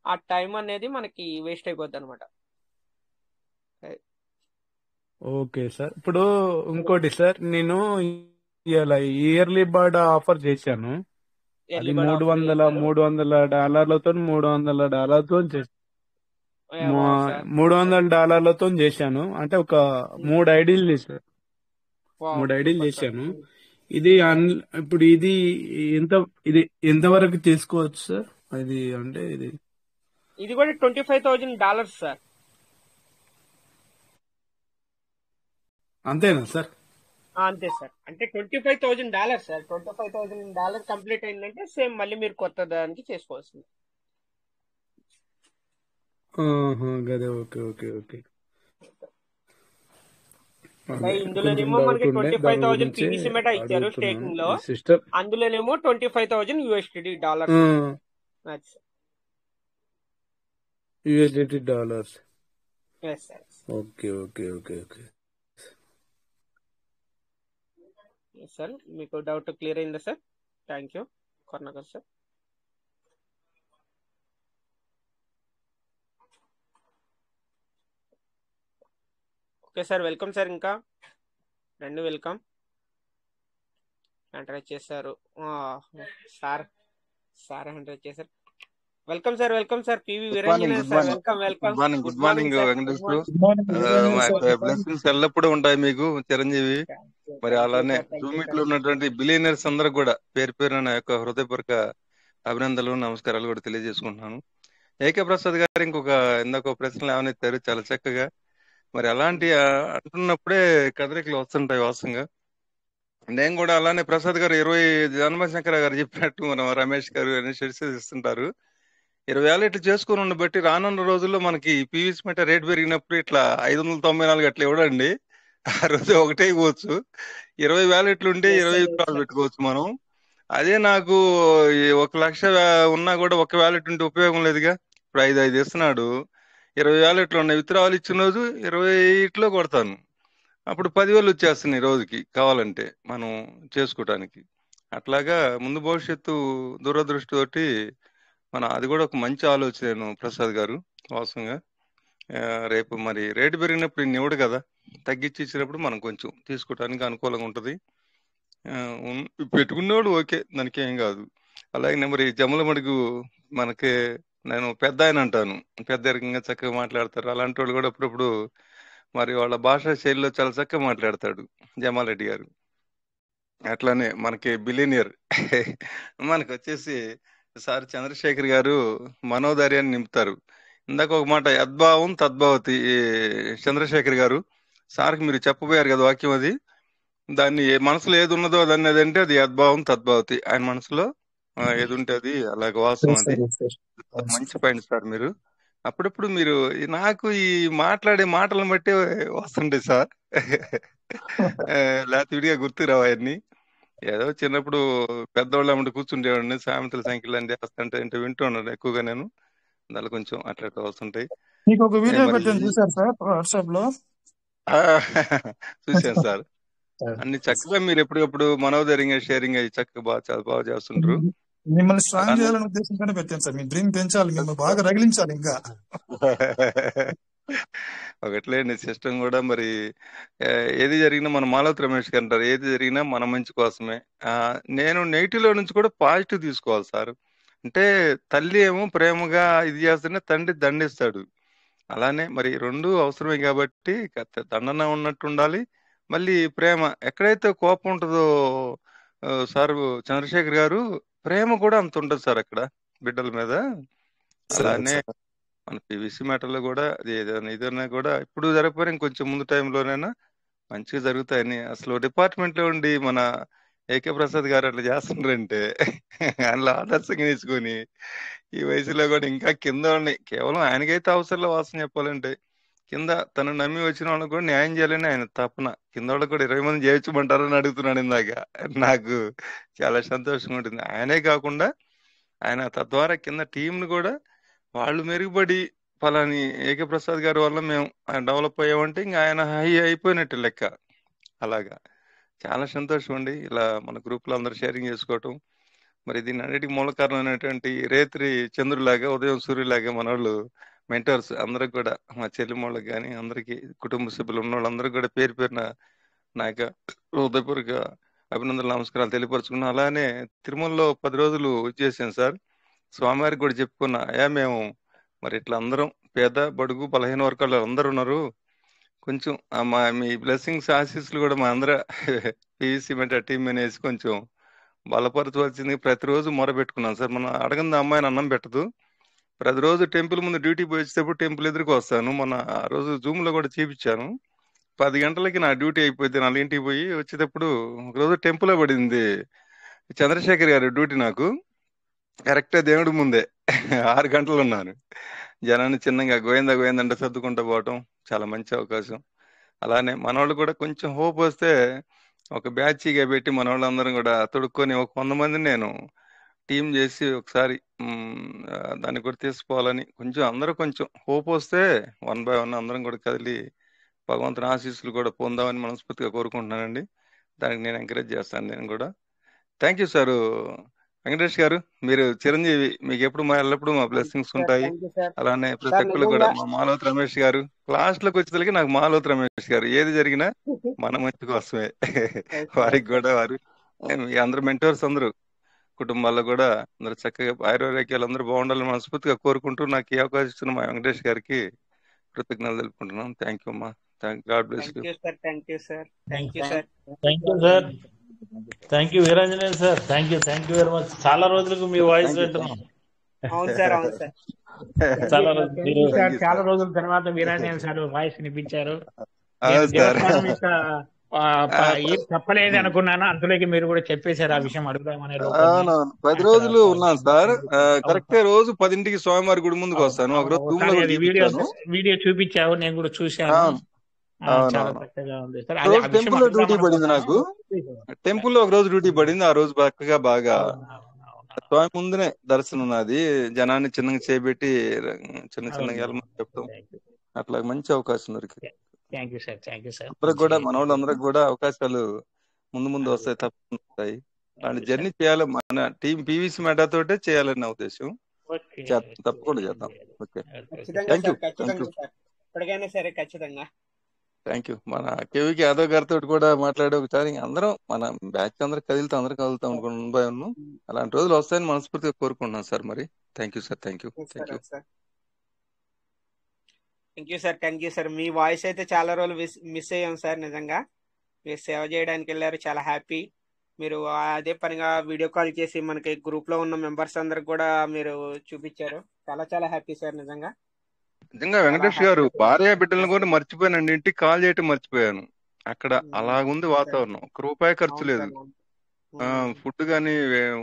ఆ టైం అనేది మనకి వేస్ట్ అయిపోద్ది అనమాట. Okay sir. ఇప్పుడు ఇంకోటి సార్, నేను ఇలా ఇయర్లీ బర్డ్ ఆఫర్ చేశాను. అది $300 $300 చేశాను. అంటే ఒక 3 ఐడీలు చేశాను. 3 ఐడీలు చేశాను. ఇది ఇప్పుడు ఇది ఎంతవరకు తీసుకోవచ్చు సార్? ఇది కూడా $25,000 సార్. అంతేనా సార్? అంతే సార్. అంటే $25,000 సార్. $25,000 కంప్లీట్ అయిందంటే సేమ్ మళ్ళీ మీరు కొత్త దానికి చేసుకోవాల్సింది. గదే. ఓకే. ఇందులోనేమో మనకి 25,000 పీవీసీ మెటా ఇచ్చారు స్టేకింగ్ లో, అందులోనేమో $25,000 USDT. ఓకే. సార్ మీకు డౌట్ క్లియర్ అయిందా sir? Thank you Karunakar sir. Okay sir, welcome sir. ఇంకా రెండు వెల్కమ్ ఎంటర్ చేశారు సార్ ఎంటర్ చేశారు. Welcome sir. PV Veeranjaneya sir, welcome. Good morning Venkateswaru. Blessings ఎల్లప్పుడూ ఉంటాయి మీకు చిరంజీవి. మరి అలానే జూమిట్ లో ఉన్నటువంటి బిలియనర్స్ అందరూ కూడా పేరు పేరు నా యొక్క హృదయపూర్వక అభినందనలు, నమస్కారాలు కూడా తెలియజేసుకుంటున్నాను. ఏకే ప్రసాద్ గారు ఇందాక ప్రశ్నలు ఏమనెత్తారు చాలా చక్కగా. మరి అలాంటి అంటున్నప్పుడే కదలికలు వస్తుంటాయి వాస్తవంగా. నేను కూడా అలానే ప్రసాద్ గారు 20 జన్మశంకర గారు చెప్పినట్టు మనం రమేష్ గారు ఇస్తుంటారు. 20 వ్యాలెట్లు చేసుకుని ఉండబట్టి రానున్న రోజుల్లో మనకి పీవీసీ మెటా రేట్ పెరిగినప్పుడు ఇట్లా 594 అట్లా ఇవ్వడండి. ఆ రోజు ఒకటే ఇవ్వచ్చు. 20 వ్యాలెట్లు ఉంటే 20 విత్డ్రాలు పెట్టుకోవచ్చు మనం. అదే నాకు 1,00,000 ఉన్నా కూడా ఒక వ్యాలెట్ ఉంటే ఉపయోగం లేదుగా. ఇప్పుడు 5 ఇస్తున్నాడు, 20 వ్యాలెట్లు ఉన్నాయి. విత్డ్రాలు ఇచ్చిన రోజు 20 కొడతాను, అప్పుడు 10,000 వచ్చేస్తున్నాయి రోజుకి కావాలంటే మనం చేసుకోవటానికి. అట్లాగా ముందు భవిష్యత్తు దురదృష్టితోటి అది కూడా ఒక మంచి ఆలోచన ప్రసాద్ గారు. వాస్తవంగా రేపు మరి రేటు పెరిగినప్పుడు ఇన్ని ఇవ్వడు కదా, తగ్గించి ఇచ్చినప్పుడు మనం కొంచెం తీసుకోవడానికి అనుకూలంగా ఉంటుంది. పెట్టుకునేవాడు ఓకే, దానికి ఏం కాదు. అలాగే మరి జమ్మల మడుగు మనకి నేను పెద్ద ఆయన అంటాను, పెద్ద రకంగా చక్కగా మాట్లాడతారు. అలాంటి వాళ్ళు కూడా అప్పుడప్పుడు మరి వాళ్ళ భాషా శైలిలో చాలా చక్కగా మాట్లాడతాడు జమాలరెడ్డి గారు. అట్లానే మనకి బిలినియర్ మనకు వచ్చేసి సార్ చంద్రశేఖర్ గారు మనోధైర్యాన్ని నింపుతారు. ఇందాక ఒక మాట యద్భావం తద్భావతి, చంద్రశేఖర్ గారు సార్కి మీరు చెప్పబోయారు కదా వాక్యం, అది దాన్ని మనసులో ఏది ఉన్నదో దాన్ని అదంటే అది యద్భావం తద్భావతి. ఆయన మనసులో ఏది ఉంటే అది అలాగ వాస్తవం. అది మంచి పాయింట్ సార్. మీరు అప్పుడప్పుడు మీరు నాకు ఈ మాట్లాడే మాటలను బట్టి వస్తుంటాయి సార్. లేకపోతే విడిగా గుర్తు రావు అవన్నీ. ఏదో చిన్నప్పుడు పెద్దవాళ్ళు అమ్మటి కూర్చుంటేవాడిని, సామెతల సంఖ్యలు అంటే వస్తుంటే వింటూ ఉన్నాను ఎక్కువగా నేను. దానిలో కొంచెం అట్లా వస్తుంటాయి. మీకు ఒక వీడియో పెట్టాను, చూసారు సార్ వాట్సాప్ లో? చూశాను సార్. అన్ని చక్కగా మీరు ఎప్పటికప్పుడు మనోధైర్యంగా షేరింగ్ అయ్యి చక్కగా చాలా బాగా చేస్తుంటారు. మిమ్మల్ని స్ట్రాంగ్ చేయాలనే ఉద్దేశంతోనే పెట్టాను సార్. మీ డ్రీమ్ పెంచాలి, మిమ్మల్ని బాగా రగిలించాలి ఇంకా. ఒకట్లేండి సిస్టమ్ కూడా మరి ఏది జరిగినా మన మాలవతి రమేష్ గారు అంటారు, ఏది జరిగినా మన మంచి కోసమే. నేను నెగిటివ్ లో నుంచి కూడా పాజిటివ్ తీసుకోవాలి సార్. అంటే తల్లి ఏమో ప్రేమగా ఇది చేస్తేనే తండ్రి దండిస్తాడు. అలానే మరి రెండు అవసరమే కాబట్టి దండన ఉన్నట్టు ఉండాలి, మళ్ళీ ప్రేమ. ఎక్కడైతే కోపం ఉంటుందో సార్ చంద్రశేఖర్ గారు, ప్రేమ కూడా అంత ఉంటుంది సార్ అక్కడ బిడ్డల మీద. అలానే మన పివిసి మ్యాటర్లో కూడా ఏదైనా కూడా ఇప్పుడు జరగకపోయినా ఇంకొంచెం ముందు టైంలోనైనా మంచిగా జరుగుతాయని అసలు డిపార్ట్మెంట్ లో ఉండి మన ఏకే ప్రసాద్ గారు అట్లా చేస్తుండ్రంటే అందులో ఆదర్శంగా తీసుకొని ఈ వయసులో కూడా ఇంకా కింద ఉన్నాయి. కేవలం ఆయనకైతే అవసరంలో వాసన చెప్పాలంటే కింద తను నమ్మి వచ్చిన వాళ్ళకి కూడా న్యాయం చేయాలని ఆయన తపన. కింద వాళ్ళకి కూడా 20 మంది చేయించమంటారని అడుగుతున్నాడు ఇందాక. నాకు చాలా సంతోషంగా ఉంటుంది. ఆయనే కాకుండా ఆయన తద్వారా కింద టీంను కూడా వాళ్ళు మెరుగుపడి ఫలాని ఏకే ప్రసాద్ గారి వల్ల మేము డెవలప్ అయ్యామంటే ఇంకా ఆయన హై అయిపోయినట్టు లెక్క. అలాగా చాలా సంతోషం అండి ఇలా మన గ్రూప్ లో అందరూ షేరింగ్ చేసుకోవటం. మరి దీని అన్నిటికీ మూల కారణం అనేటువంటి రేత్రి చంద్రులాగా ఉదయం సూర్యులాగా మన వాళ్ళు మెంటర్స్ అందరికి కూడా, మా చెల్లిమోళ్ళకి కానీ అందరికి, కుటుంబ సభ్యులు ఉన్న వాళ్ళందరూ కూడా పేరు పేరున నా యొక్క హృదయపూర్వక అభినందనలు నమస్కారాలు తెలియపరుచుకున్నాం. అలానే తిరుమలలో 10 రోజులు చేశాను సార్. స్వామివారికి కూడా చెప్పుకున్నా, మేము మరి ఇట్లా అందరం పేద బడుగు బలహీన వర్గాలు అందరూ ఉన్నారు, కొంచెం మీ బ్లెస్సింగ్స్ ఆశీస్సులు కూడా మా అందరూ పివిసి టీం అనేసి కొంచెం బలపరచవలసింది ప్రతిరోజు మొరబెట్టుకున్నాను సార్. మనం అడగంది అమ్మాయిని అన్నం పెట్టదు. ప్రతిరోజు టెంపుల్ ముందు డ్యూటీ పోయి వచ్చేటప్పుడు టెంపుల్ ఎదురుకు వస్తాను. మొన్న ఆ రోజు జూమ్ లో కూడా చూపించాను. 10 గంటలకి నా డ్యూటీ అయిపోయింది. 4ంటికి పోయి వచ్చేటప్పుడు ఒకరోజు టెంపుల్ పడింది చంద్రశేఖర్ గారి డ్యూటీ. నాకు కరెక్ట్ దేవుడి ముందే 6 గంటలు ఉన్నాను. జనాన్ని చిన్నగా గోయిందా గోయిందంటే సర్దుకుంటూ పోవటం చాలా మంచి అవకాశం. అలానే మనవాళ్ళు కూడా కొంచెం హోప్ వస్తే ఒక బ్యాచ్గా పెట్టి మన వాళ్ళందరం కూడా తొడుక్కొని ఒక 100 మందిని నేను టీం చేసి ఒకసారి దాన్ని కూడా తీసుకోవాలని కొంచెం అందరూ కొంచెం హోప్ వస్తే 1 by 1 అందరం కూడా కదిలి భగవంతుని ఆశీస్సులు కూడా పొందామని మనస్ఫూర్తిగా కోరుకుంటున్నానండి. దానికి నేను ఎంకరేజ్ చేస్తాను నేను కూడా. Thank you sir. వెంకటేష్ గారు మీరు చిరంజీవి, మీకు ఎప్పుడు ఎల్లప్పుడు మా బ్లెస్సింగ్స్ ఉంటాయి. అలానే ప్రతి ఒక్కరు కూడా మా మాలవతి రమేష్ గారు లాస్ట్ లోకి వచ్చేసరికి నాకు మాలవతి రమేష్ గారు ఏది జరిగినా మన మంచి కోసమే. వారికి కూడా వారు అందరూ మెంటర్స్ అందరూ కుటుంబాల్లో కూడా అందరూ చక్కగా ఆయుర్వేదాలు అందరూ బాగుండాలని మనస్ఫూర్తిగా కోరుకుంటూ నాకు ఈ అవకాశం ఇచ్చిన మా వెంకటేష్ గారికి కృతజ్ఞతలు తెలుపుకుంటున్నాను. థ్యాంక్ యూ అమ్మా. God bless you. Thank you sir. Thank you sir. Thank you Veeranjaneya sir. Thank you very much. చాలా రోజులకు మీ వాయిస్ వింటున్నాం. అవును సార్, అవును సార్. చాలా రోజుల తర్వాత వీరాంజనేయ సార్ వాయిస్ వినిపించారు. ఏం చెప్పలేదు అనుకున్నాను, అందులోకి మీరు కూడా చెప్పేశారు ఆ విషయం అడుగుదామనే. 10 రోజులు ఉన్నాను సార్. కరెక్ట్ రోజు 10ంటికి స్వామివారి గుడి ముందుకు వస్తాను. ఒక రోజు వీడియో చూపించావు, నేను కూడా చూశాను. టెంపుల్ లో డ్యూటీ పడింది నాకు. టెంపుల్ లో ఒక రోజు డ్యూటీ పడింది. ఆ రోజు చక్కగా బాగా స్వామి ముందునే దర్శనం ఉన్నది. జనాన్ని చిన్నగా చేపెట్టి చిన్నగా వెళ్ళమని చెప్తాం. అట్లా మంచి అవకాశం దొరికింది. అందరికి కూడా మన వాళ్ళందరికి కూడా అవకాశాలు ముందు వస్తాయి, తప్పకుండా వస్తాయి. అలాంటి జర్నీ చేయాలి. మన టీం పివిసి మెటా తోటే చేయాలని నా ఉద్దేశం. ఓకే తప్పకుండా చేద్దాం. ఓకే, ఖచ్చితంగా థ్యాంక్ యూ, సార్, థ్యాంక్ ఖచ్చితంగా యూ, సార్, ఇప్పటికైనా సరే ఖచ్చితంగా. Thank you. మన కేవీకి యాదవ్ గారితో కూడా మాట్లాడే ఒకసారి అందరం మన బ్యాచ్ అందరూ కదులుతాం అనుకున్నాను. అలాంటి రోజులు వస్తాయని మనస్ఫూర్తిగా కోరుకుంటున్నాను సార్. మరి thank you sir, thank you, thank you. Sir thank you sir, thank you sir. Me voice అయితే చాలా రోజులు మిస్ అయ్యాం సార్. నిజంగా మీరు సేవ చేయడానికి వెళ్ళారు, చాలా హ్యాపీ. మీరు అదే పనిగా వీడియో కాల్ చేసి మనకి గ్రూప్ లో ఉన్న మెంబర్స్ అందరికి కూడా మీరు చూపించారు. చాలా చాలా హ్యాపీ సార్. నిజంగా నిజంగా వెంకటేష్ గారు, భార్య బిడ్డలను కూడా మర్చిపోయానండి. ఇంటికి కాల్ చేయటం మర్చిపోయాను. అక్కడ అలాగుంది వాతావరణం. ఒక రూపాయి ఖర్చు లేదు. ఫుడ్ గానీ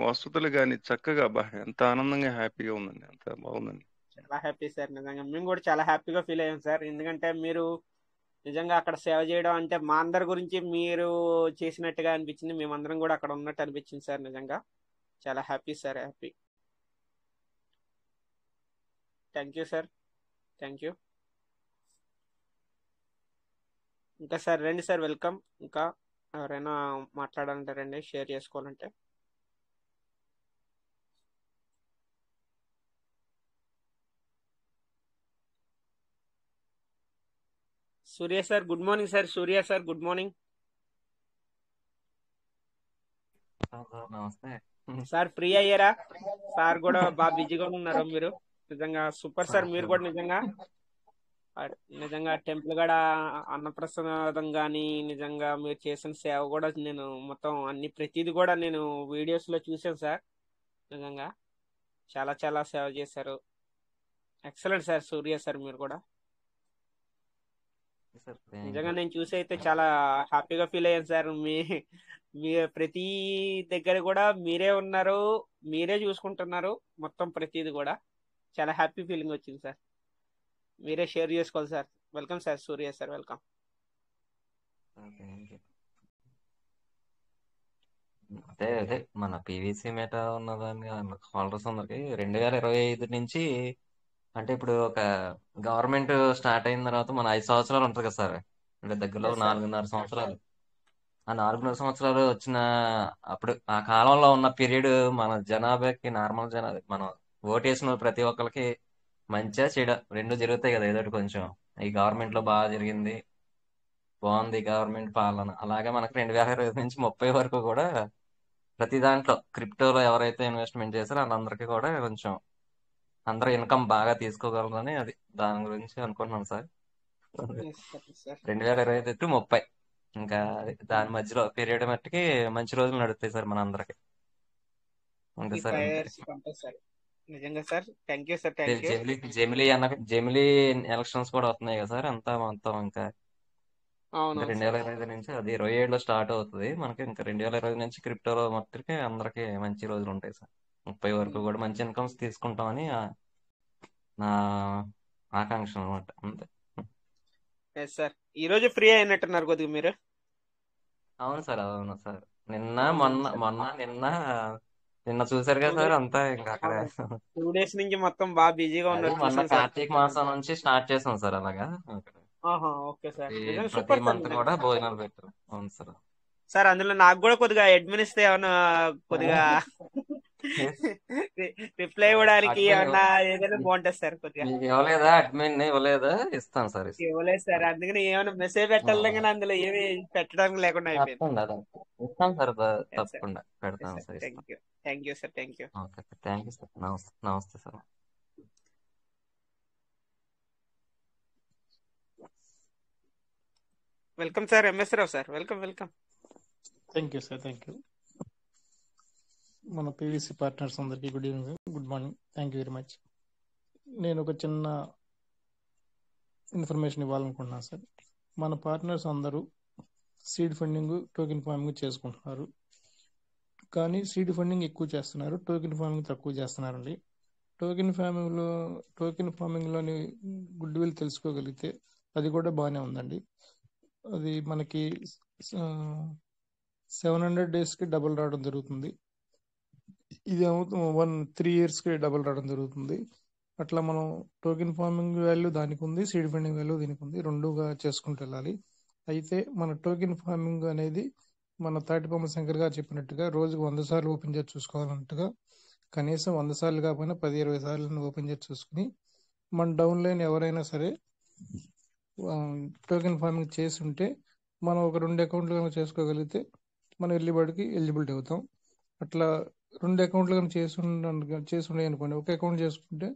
వసతులు గానీ చక్కగా ఎంత ఆనందంగా హ్యాపీగా ఉందండి. అంత బాగుందండి. చాలా హ్యాపీ సార్. నిజంగా మేము కూడా చాలా హ్యాపీగా ఫీల్ అయ్యాం సార్. ఎందుకంటే మీరు నిజంగా అక్కడ సేవ చేయడం అంటే మా అందరి గురించి మీరు చేసినట్టుగా అనిపించింది. మేమందరం కూడా అక్కడ ఉన్నట్టు అనిపించింది సార్. నిజంగా చాలా happy sir, happy. Thank you sir, thank you. ఇంకా సార్ రండి సార్, వెల్కమ్. ఇంకా ఎవరైనా మాట్లాడాలంటే రండి, షేర్ చేసుకోవాలంటే. సూర్య సార్ గుడ్ మార్నింగ్ సార్. సూర్య సార్ గుడ్ మార్నింగ్ నమస్తే సార్. ఫ్రీ అయ్యారా సార్? కూడా బాగా బిజీగా ఉన్నారు మీరు. నిజంగా సూపర్ సార్. మీరు కూడా నిజంగా టెంపుల్ గడ అన్నప్రసాదం కానీ నిజంగా మీరు చేసిన సేవ కూడా నేను మొత్తం ప్రతిది కూడా నేను వీడియోస్ లో చూసాను సార్. నిజంగా చాలా చాలా సేవ చేశారు. ఎక్సలెంట్ సార్ సూర్య సార్. మీరు కూడా నిజంగా నేను చూసి అయితే చాలా హ్యాపీగా ఫీల్ అయ్యాను సార్. మీ ప్రతి దగ్గర కూడా మీరే ఉన్నారు, మీరే చూసుకుంటున్నారు మొత్తం ప్రతిది కూడా. చాలా హ్యాపీ ఫీలింగ్ వచ్చింది సార్. మీరే షేర్ చేసుకోవాలి సార్. వెల్కమ్ సార్ సూర్య సార్, వెల్కమ్. అదే మన పీవీసీ మెటా ఉన్నదాన్ని హోల్డర్స్ అందరికి 2025 నుంచి అంటే ఇప్పుడు ఒక గవర్నమెంట్ స్టార్ట్ అయిన తర్వాత మన 5 సంవత్సరాలు ఉంటుంది కదా సార్. అంటే దగ్గరలో 4.5 సంవత్సరాలు. ఆ 4.5 సంవత్సరాలు వచ్చిన అప్పుడు ఆ కాలంలో ఉన్న పీరియడ్ మన జనాభాకి నార్మల్ మనం ఓటేసిన ప్రతి ఒక్కరికి మంచిగా చెడు రెండు జరుగుతాయి కదా. ఏదో కొంచెం ఈ గవర్నమెంట్ లో బాగా జరిగింది, బాగుంది గవర్నమెంట్ పాలన. అలాగే మనకు 2020 నుంచి 30 వరకు కూడా ప్రతి దాంట్లో క్రిప్టోలో ఎవరైతే ఇన్వెస్ట్మెంట్ చేశారో వాళ్ళందరికీ కూడా కొంచెం అందరూ ఇన్కమ్ బాగా తీసుకోగలరని అది దాని గురించి అనుకుంటున్నాం సార్. 2025 to 30 ఇంకా దాని మధ్యలో పీరియడ్ మట్టుకి మంచి రోజులు నడుస్తాయి సార్ మన అందరికి. Okay sir. నిజంగా sir thank you sir, thank you. జెమిలీ ఎలక్షన్స్ కూడా వస్తున్నాయి కదా సార్. అంతా మొత్తం ఇంకా 2025 నుంచి అది 27లో స్టార్ట్ అవుతుంది మనకి. ఇంకా 2025 నుంచి క్రిప్టోలో మొత్తం అందరికి మంచి రోజులు ఉంటాయి సార్. 30 వరకు కూడా మంచి ఇన్కమ్స్ తీసుకుంటామని నా ఆకాంక్ష అనమాట. అంతే సార్. ఈ రోజు ఫ్రీ అయినట్టున్నారు కొద్దిగా మీరు. అవును సార్, అవును సార్. నిన్న చూసారు కదా సార్. అంతా ఇంకా అక్కడ 2 days నుంచి మొత్తం బాగా బిజీగా ఉన్నారు. మొన్న కార్తీక మాసం నుంచి స్టార్ట్ చేసాం సార్. అలాగా ఓకే సార్. ప్రతి మంత్ కూడా భోజనాలు పెట్టారు. అవును సార్. సార్ అందులో నాకు కూడా కొద్దిగా అడ్మిన్ ఇస్తే ఏమన్నా కొద్దిగా రిప్లై ఇవ్వడానికి ఏమన్నా ఏదైనా బాగుంటుంది సార్. కొద్దిగా ఇవ్వలేదా? అడ్మిన్ ఇవ్వలేదా? ఇస్తాను సార్. ఇవ్వలేదు సార్. అందుకని ఏమైనా మెసేజ్ పెట్టాలి కానీ అందులో ఏమి పెట్టడానికి లేకుండా అయిపోయింది. ఇస్తాను సార్, తప్పకుండా పెడతాను sir. Thank you sir, thank you. Okay sir, thank you sir. నమస్తే sir. Welcome sir MS Rao sir, welcome welcome. Thank you sir, thank you. మన పీవీసీ పార్ట్నర్స్ అందరికీ good evening, good morning. Thank you very much. నేను ఒక చిన్న information ఇవ్వాలనుకుంటున్నాను sir. మన partners అందరూ seed funding, token farming చేసుకుంటున్నారు. కానీ సీడ్ ఫండింగ్ ఎక్కువ చేస్తున్నారు, టోకెన్ ఫార్మింగ్ తక్కువ చేస్తున్నారండి. టోకెన్ ఫార్మింగ్లోని గుడ్ విల్ తెలుసుకోగలిగితే అది కూడా బాగానే ఉందండి. అది మనకి 700 daysకి డబుల్ రావడం జరుగుతుంది. ఇది 3 yearsకి డబుల్ రావడం జరుగుతుంది. అట్లా మనం టోకెన్ ఫార్మింగ్ వాల్యూ దానికి ఉంది, సీడ్ ఫండింగ్ వాల్యూ దీనికి ఉంది, రెండుగా చేసుకుంటూ వెళ్ళాలి. అయితే మన టోకెన్ ఫార్మింగ్ అనేది మన తాటిబొమ్మ శంకర్ గారు చెప్పినట్టుగా రోజుకు 100 సార్లు ఓపెన్ చేసి చూసుకోవాలన్నట్టుగా కనీసం 100 సార్లు కాకపోయినా 10-20 సార్లు ఓపెన్ చేసి చూసుకుని మన డౌన్ లైన్ ఎవరైనా సరే టోకెన్ ఫార్మింగ్ చేసి ఉంటే మనం ఒక 2 అకౌంట్లు కనుక చేసుకోగలిగితే మనం ఎల్లిబడికి ఎలిజిబిలిటీ అవుతాం. అట్లా 2 అకౌంట్లు కనుక చేసి ఉండే అనుకోండి, ఒక అకౌంట్ చేసుకుంటే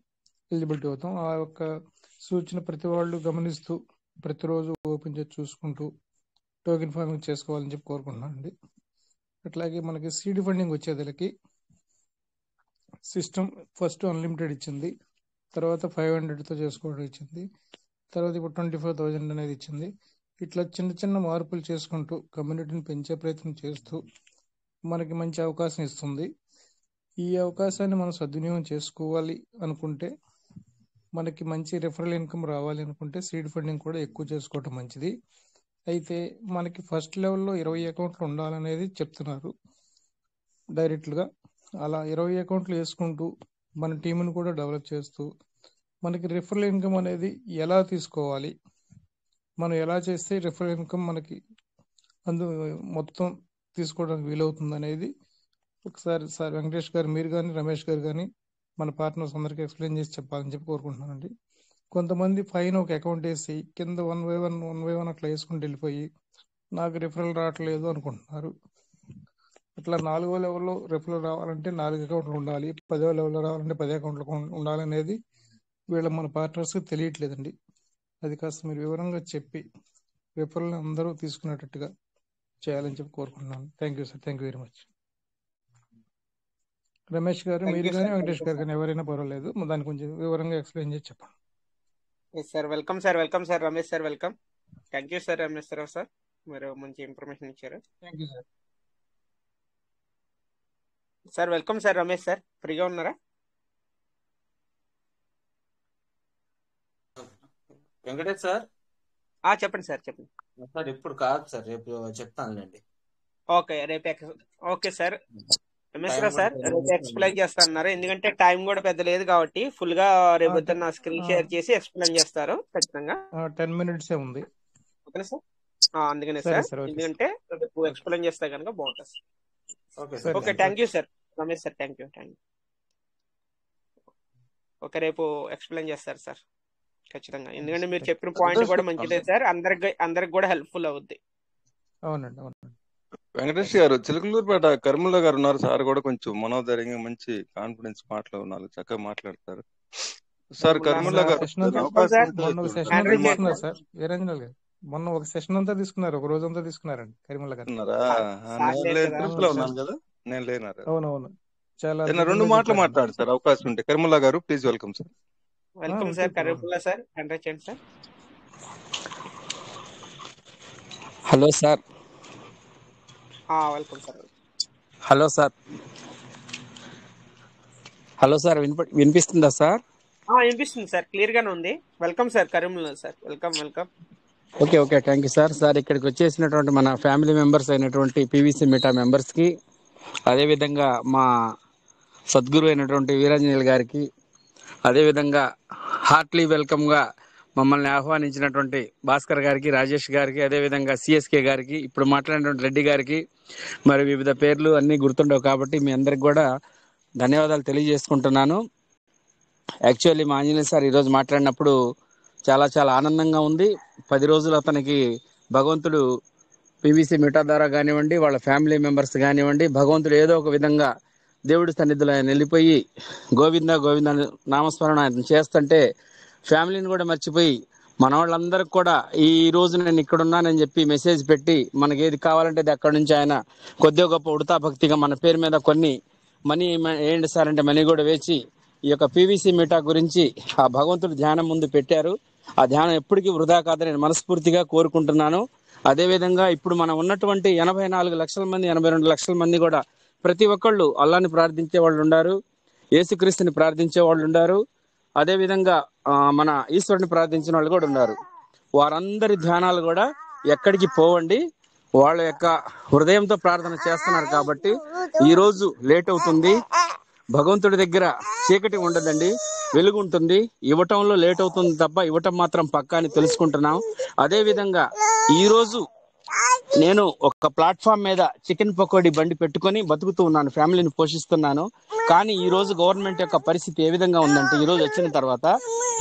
ఎలిజిబిలిటీ అవుతాం. ఆ యొక్క సూచన ప్రతి వాళ్ళు గమనిస్తూ ప్రతిరోజు ఓపెన్ చేసి చూసుకుంటూ టోకెన్ ఫార్మింగ్ చేసుకోవాలని చెప్పి కోరుకుంటున్నాను అండి. అట్లాగే మనకి సీడ్ ఫండింగ్ వచ్చేదలకి సిస్టమ్ ఫస్ట్ అన్లిమిటెడ్ ఇచ్చింది, తర్వాత 500తో చేసుకోవడం ఇచ్చింది, తర్వాత ఇప్పుడు 24,000 అనేది ఇచ్చింది. ఇట్లా చిన్న చిన్న మార్పులు చేసుకుంటూ కమ్యూనిటీని పెంచే ప్రయత్నం చేస్తూ మనకి మంచి అవకాశం ఇస్తుంది. ఈ అవకాశాన్ని మనం సద్వినియోగం చేసుకోవాలి అనుకుంటే, మనకి మంచి రెఫరల్ ఇన్కమ్ రావాలి అనుకుంటే సీడ్ ఫండింగ్ కూడా ఎక్కువ చేసుకోవటం మంచిది. అయితే మనకి ఫస్ట్ లెవెల్లో 20 అకౌంట్లు ఉండాలనేది చెప్తున్నారు డైరెక్ట్గా. అలా 20 అకౌంట్లు వేసుకుంటూ మన టీంను కూడా డెవలప్ చేస్తూ మనకి రెఫరల్ ఇన్కమ్ అనేది ఎలా తీసుకోవాలి, మనం ఎలా చేస్తే రెఫరల్ ఇన్కమ్ మనకి మొత్తం తీసుకోవడానికి వీలవుతుంది అనేది ఒకసారి సార్ వెంకటేష్ గారు, మీరు కానీ రమేష్ గారు కానీ మన పార్ట్నర్స్ అందరికీ ఎక్స్ప్లెయిన్ చేసి చెప్పాలని చెప్పి కోరుకుంటున్నానండి. కొంతమంది పైన ఒక అకౌంట్ వేసి కింద 1 by 1 అట్లా వేసుకుంటూ వెళ్ళిపోయి నాకు రెఫరల్ రావట్లేదు అనుకుంటున్నారు. అట్లా 4వ లెవెల్లో రెఫరల్ రావాలంటే 4 అకౌంట్లు ఉండాలి, 10వ లెవెల్లో రావాలంటే 10 అకౌంట్లు ఉండాలనేది మన పార్ట్నర్స్కి తెలియట్లేదండి. అది కాస్త మీరు వివరంగా చెప్పి రెఫరల్ అందరూ తీసుకునేటట్టుగా చేయాలని చెప్పి కోరుకుంటున్నాను. Thank you sir, thank you very much. Ramesh గారు, మీరు కానీ వెంకటేష్ గారు కానీ ఎవరైనా పర్వాలేదు, దాన్ని కొంచెం వివరంగా ఎక్స్ప్లెయిన్ చేసి చెప్పండి. Sir welcome sir, welcome sir Ramesh sir, welcome. Thank you sir Ramesh sir, మీరు మంచి ఇన్ఫర్మేషన్ ఇచ్చారు. Thank you sir. Sir welcome sir Ramesh sir, ఫ్రీగా ఉన్నారా? వెంకటేష్ సార్ చెప్పండి సార్, చెప్పండి సార్. ఇప్పుడు కాదు సార్, రేపు చెప్తానులేండి. ఓకే రేపు ఓకే సార్ రమేష్ సార్ రేపు ఎక్స్ప్లెయిన్ చేస్తా అన్నారు, ఎందుకంటే టైం కూడా పెద్ద లేదు కాబట్టి ఫుల్ గా రేపు నా స్క్రీన్ షేర్ చేసి ఎక్స్ప్లెయిన్ చేస్తారు ఖచ్చితంగా. 10 minutes ఉంది. ఓకే సార్, అందుకనే సార్, ఎందుకంటే రేపు ఎక్స్ప్లెయిన్ చేస్తే కనుక బాగుంటుంది. Okay thank you sir Ramesh sir, thank you. Okay రేపు ఎక్స్ప్లెయిన్ చేస్తారు సార్ ఖచ్చితంగా, ఎందుకంటే మీరు చెప్పిన పాయింట్ కూడా మంచిదే సార్, అందరికి కూడా హెల్ప్ఫుల్ అవుద్ది. అవునండి, అవునండి. వెంకటేష్ గారు, చిలకలూరుపేట కర్మల గారు ఉన్నారు సార్, కూడా కొంచెం మనోధైర్యంగా మంచి కాన్ఫిడెన్స్ మాటలు ఉన్నారు, చక్కగా మాట్లాడతారు సార్. కర్మల గారు మొన్న ఒక సెషన్ అంతా తీసుకున్నారు, ఒక రోజు అంతా తీసుకున్నారండి కరీముల్లా గారు. ట్రిప్ లో ఉన్నాను కదా, నేను లేనారు. అవునవును, చాలా 2 మాటలు మాట్లాడు సార్, అవకాశం ఉంటే. కర్మల గారు please, welcome sir. Welcome sir Karimulla sir, congratulation sir. Hello sir. Welcome sir. Hello sir. Hello sir, వినిపిస్తుందా సార్? వినిపిస్తుంది సార్, క్లియర్ గానే ఉంది. Welcome sir Karimulla sir, welcome welcome. Okay okay, thank you sir. Sir ఇక్కడికి వచ్చేసినటువంటి మన ఫ్యామిలీ మెంబర్స్ అయినటువంటి PVC మిటా మెంబర్స్కి, అదేవిధంగా మా సద్గురు అయినటువంటి వీరాంజనేయులు గారికి, అదేవిధంగా హార్ట్లీ వెల్కమ్గా మమ్మల్ని ఆహ్వానించినటువంటి భాస్కర్ గారికి, రాజేష్ గారికి, అదేవిధంగా సిఎస్కే గారికి, ఇప్పుడు మాట్లాడినటువంటి రెడ్డి గారికి, మరి వివిధ పేర్లు అన్నీ గుర్తుండవు కాబట్టి మీ అందరికి కూడా ధన్యవాదాలు తెలియజేసుకుంటున్నాను. యాక్చువల్లీ మా ఆంజనేయ సార్ ఈరోజు మాట్లాడినప్పుడు చాలా చాలా ఆనందంగా ఉంది. 10 రోజులు అతనికి భగవంతుడు పీవీసీ మిటా ద్వారా కానివ్వండి, వాళ్ళ ఫ్యామిలీ మెంబర్స్ కానివ్వండి, భగవంతుడు ఏదో ఒక విధంగా దేవుడి సన్నిధిలో ఆయన వెళ్ళిపోయి గోవింద గోవింద నామస్మరణ ఆయన చేస్తుంటే ఫ్యామిలీని కూడా మర్చిపోయి మన వాళ్ళందరికి కూడా ఈ రోజు నేను ఇక్కడ ఉన్నానని చెప్పి మెసేజ్ పెట్టి మనకి ఏది కావాలంటే అది అక్కడి నుంచి ఆయన కొద్దిగా గొప్ప ఉడతా భక్తిగా మన పేరు మీద కొన్ని మనీ ఏంటి సార్ అంటే మనీ కూడా వేచి ఈ యొక్క పీవీసీ మిటా గురించి ఆ భగవంతుడు ధ్యానం ముందు పెట్టారు. ఆ ధ్యానం ఎప్పటికీ వృధా కాదని నేను మనస్ఫూర్తిగా కోరుకుంటున్నాను. అదేవిధంగా ఇప్పుడు మనం ఉన్నటువంటి 84 లక్షల మంది, 82 లక్షల మంది కూడా ప్రతి ఒక్కళ్ళు అల్లాని ప్రార్థించే వాళ్ళు ఉన్నారు, యేసుక్రీస్తుని ప్రార్థించే వాళ్ళు ఉన్నారు, అదేవిధంగా మన ఈశ్వరుని ప్రార్థించిన వాళ్ళు కూడా ఉన్నారు. వారందరి ధ్యానాలు కూడా ఎక్కడికి పోవండి, వాళ్ళ యొక్క హృదయంతో ప్రార్థన చేస్తున్నారు కాబట్టి ఈరోజు లేట్ అవుతుంది. భగవంతుడి దగ్గర చీకటి ఉండదండి, వెలుగు ఉంటుంది. ఇవ్వటంలో లేట్ అవుతుంది తప్ప ఇవ్వటం మాత్రం పక్కా అని తెలుసుకుంటున్నాం. అదేవిధంగా ఈరోజు నేను ఒక ప్లాట్ఫామ్ మీద చికెన్ పకోడీ బండి పెట్టుకొని బతుకుతూ ఉన్నాను, ఫ్యామిలీని పోషిస్తున్నాను. కానీ ఈ రోజు గవర్నమెంట్ యొక్క పరిస్థితి ఏ విధంగా ఉందంటే, ఈ రోజు వచ్చిన తర్వాత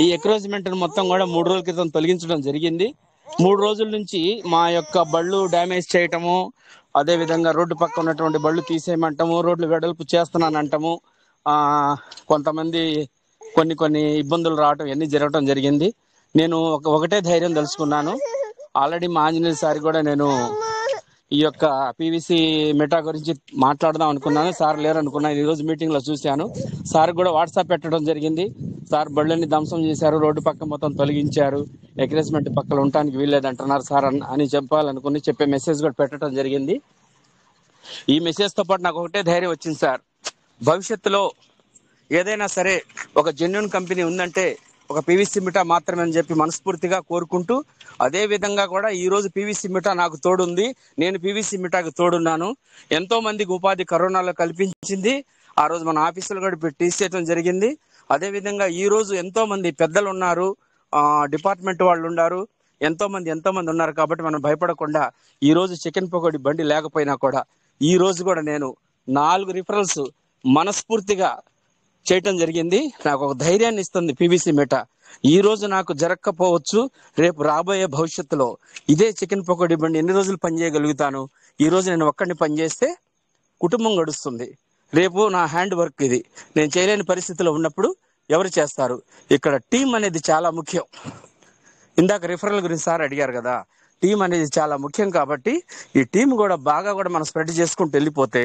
ఈ ఎంకరేజ్మెంట్ మొత్తం కూడా 3 రోజుల క్రితం తొలగించడం జరిగింది. 3 రోజుల నుంచి మా యొక్క బళ్ళు డ్యామేజ్ చేయటము, అదే విధంగా రోడ్డు పక్క ఉన్నటువంటి బళ్ళు తీసేయమంటాము, రోడ్లు వెడల్పు చేస్తున్నానంటాము, కొంతమంది కొన్ని ఇబ్బందులు రావటం ఇవన్నీ జరగటం జరిగింది. నేను ఒకటే ధైర్యం తెలుసుకున్నాను. ఆల్రెడీ మా ఆంజనేయ సార్ కూడా నేను ఈ యొక్క పీవీసీ మెటా గురించి మాట్లాడదాం అనుకున్నాను, సార్ లేరు అనుకున్నాను. ఈ రోజు మీటింగ్ లో చూశాను, సార్ కూడా వాట్సాప్ పెట్టడం జరిగింది. సార్ బళ్ళని ధ్వంసం చేశారు, రోడ్డు పక్క మొత్తం తొలగించారు, ఎంకరేజ్మెంట్ పక్కన ఉండటానికి వీల్లేదంటున్నారు సార్ అని చెప్పాలనుకుని చెప్పే మెసేజ్ కూడా పెట్టడం జరిగింది. ఈ మెసేజ్ తో పాటు నాకు ఒకటే ధైర్యం వచ్చింది సార్, భవిష్యత్తులో ఏదైనా సరే ఒక జెన్యూన్ కంపెనీ ఉందంటే ఒక పీవీసీ మిటా మాత్రమే అని చెప్పి మనస్ఫూర్తిగా కోరుకుంటూ, అదే విధంగా కూడా ఈ రోజు పీవీసీ మిటా నాకు తోడుంది, నేను పీవీసీ మిటాకు తోడున్నాను. ఎంతో మందికి ఉపాధి కరోనాలో కల్పించింది. ఆ రోజు మన ఆఫీసులు కూడా తీసేయడం జరిగింది. అదే విధంగా ఈ రోజు ఎంతో మంది పెద్దలు ఉన్నారు, డిపార్ట్మెంట్ వాళ్ళు ఉన్నారు, ఎంతో మంది ఉన్నారు. కాబట్టి మనం భయపడకుండా ఈ రోజు చికెన్ పకోడీ బండి లేకపోయినా కూడా ఈ రోజు కూడా నేను 4 రిఫరల్స్ మనస్ఫూర్తిగా చేయటం జరిగింది. నాకు ఒక ధైర్యాన్ని ఇస్తుంది పీవీసీ మెటా. ఈ రోజు నాకు జరగకపోవచ్చు, రేపు రాబోయే భవిష్యత్తులో ఇదే చికెన్ పకోడీ బండి ఎన్ని రోజులు పనిచేయగలుగుతాను. ఈ రోజు నేను ఒక్కడిని పనిచేస్తే కుటుంబం గడుస్తుంది, రేపు నా హ్యాండ్ వర్క్ ఇది, నేను చేయలేని పరిస్థితిలో ఉన్నప్పుడు ఎవరు చేస్తారు? ఇక్కడ టీం అనేది చాలా ముఖ్యం. ఇందాక రిఫరల్ గురించి సార్ అడిగారు కదా, టీం అనేది చాలా ముఖ్యం. కాబట్టి ఈ టీం కూడా బాగా మనం స్ప్రెడ్ చేసుకుంటూ వెళ్ళిపోతే,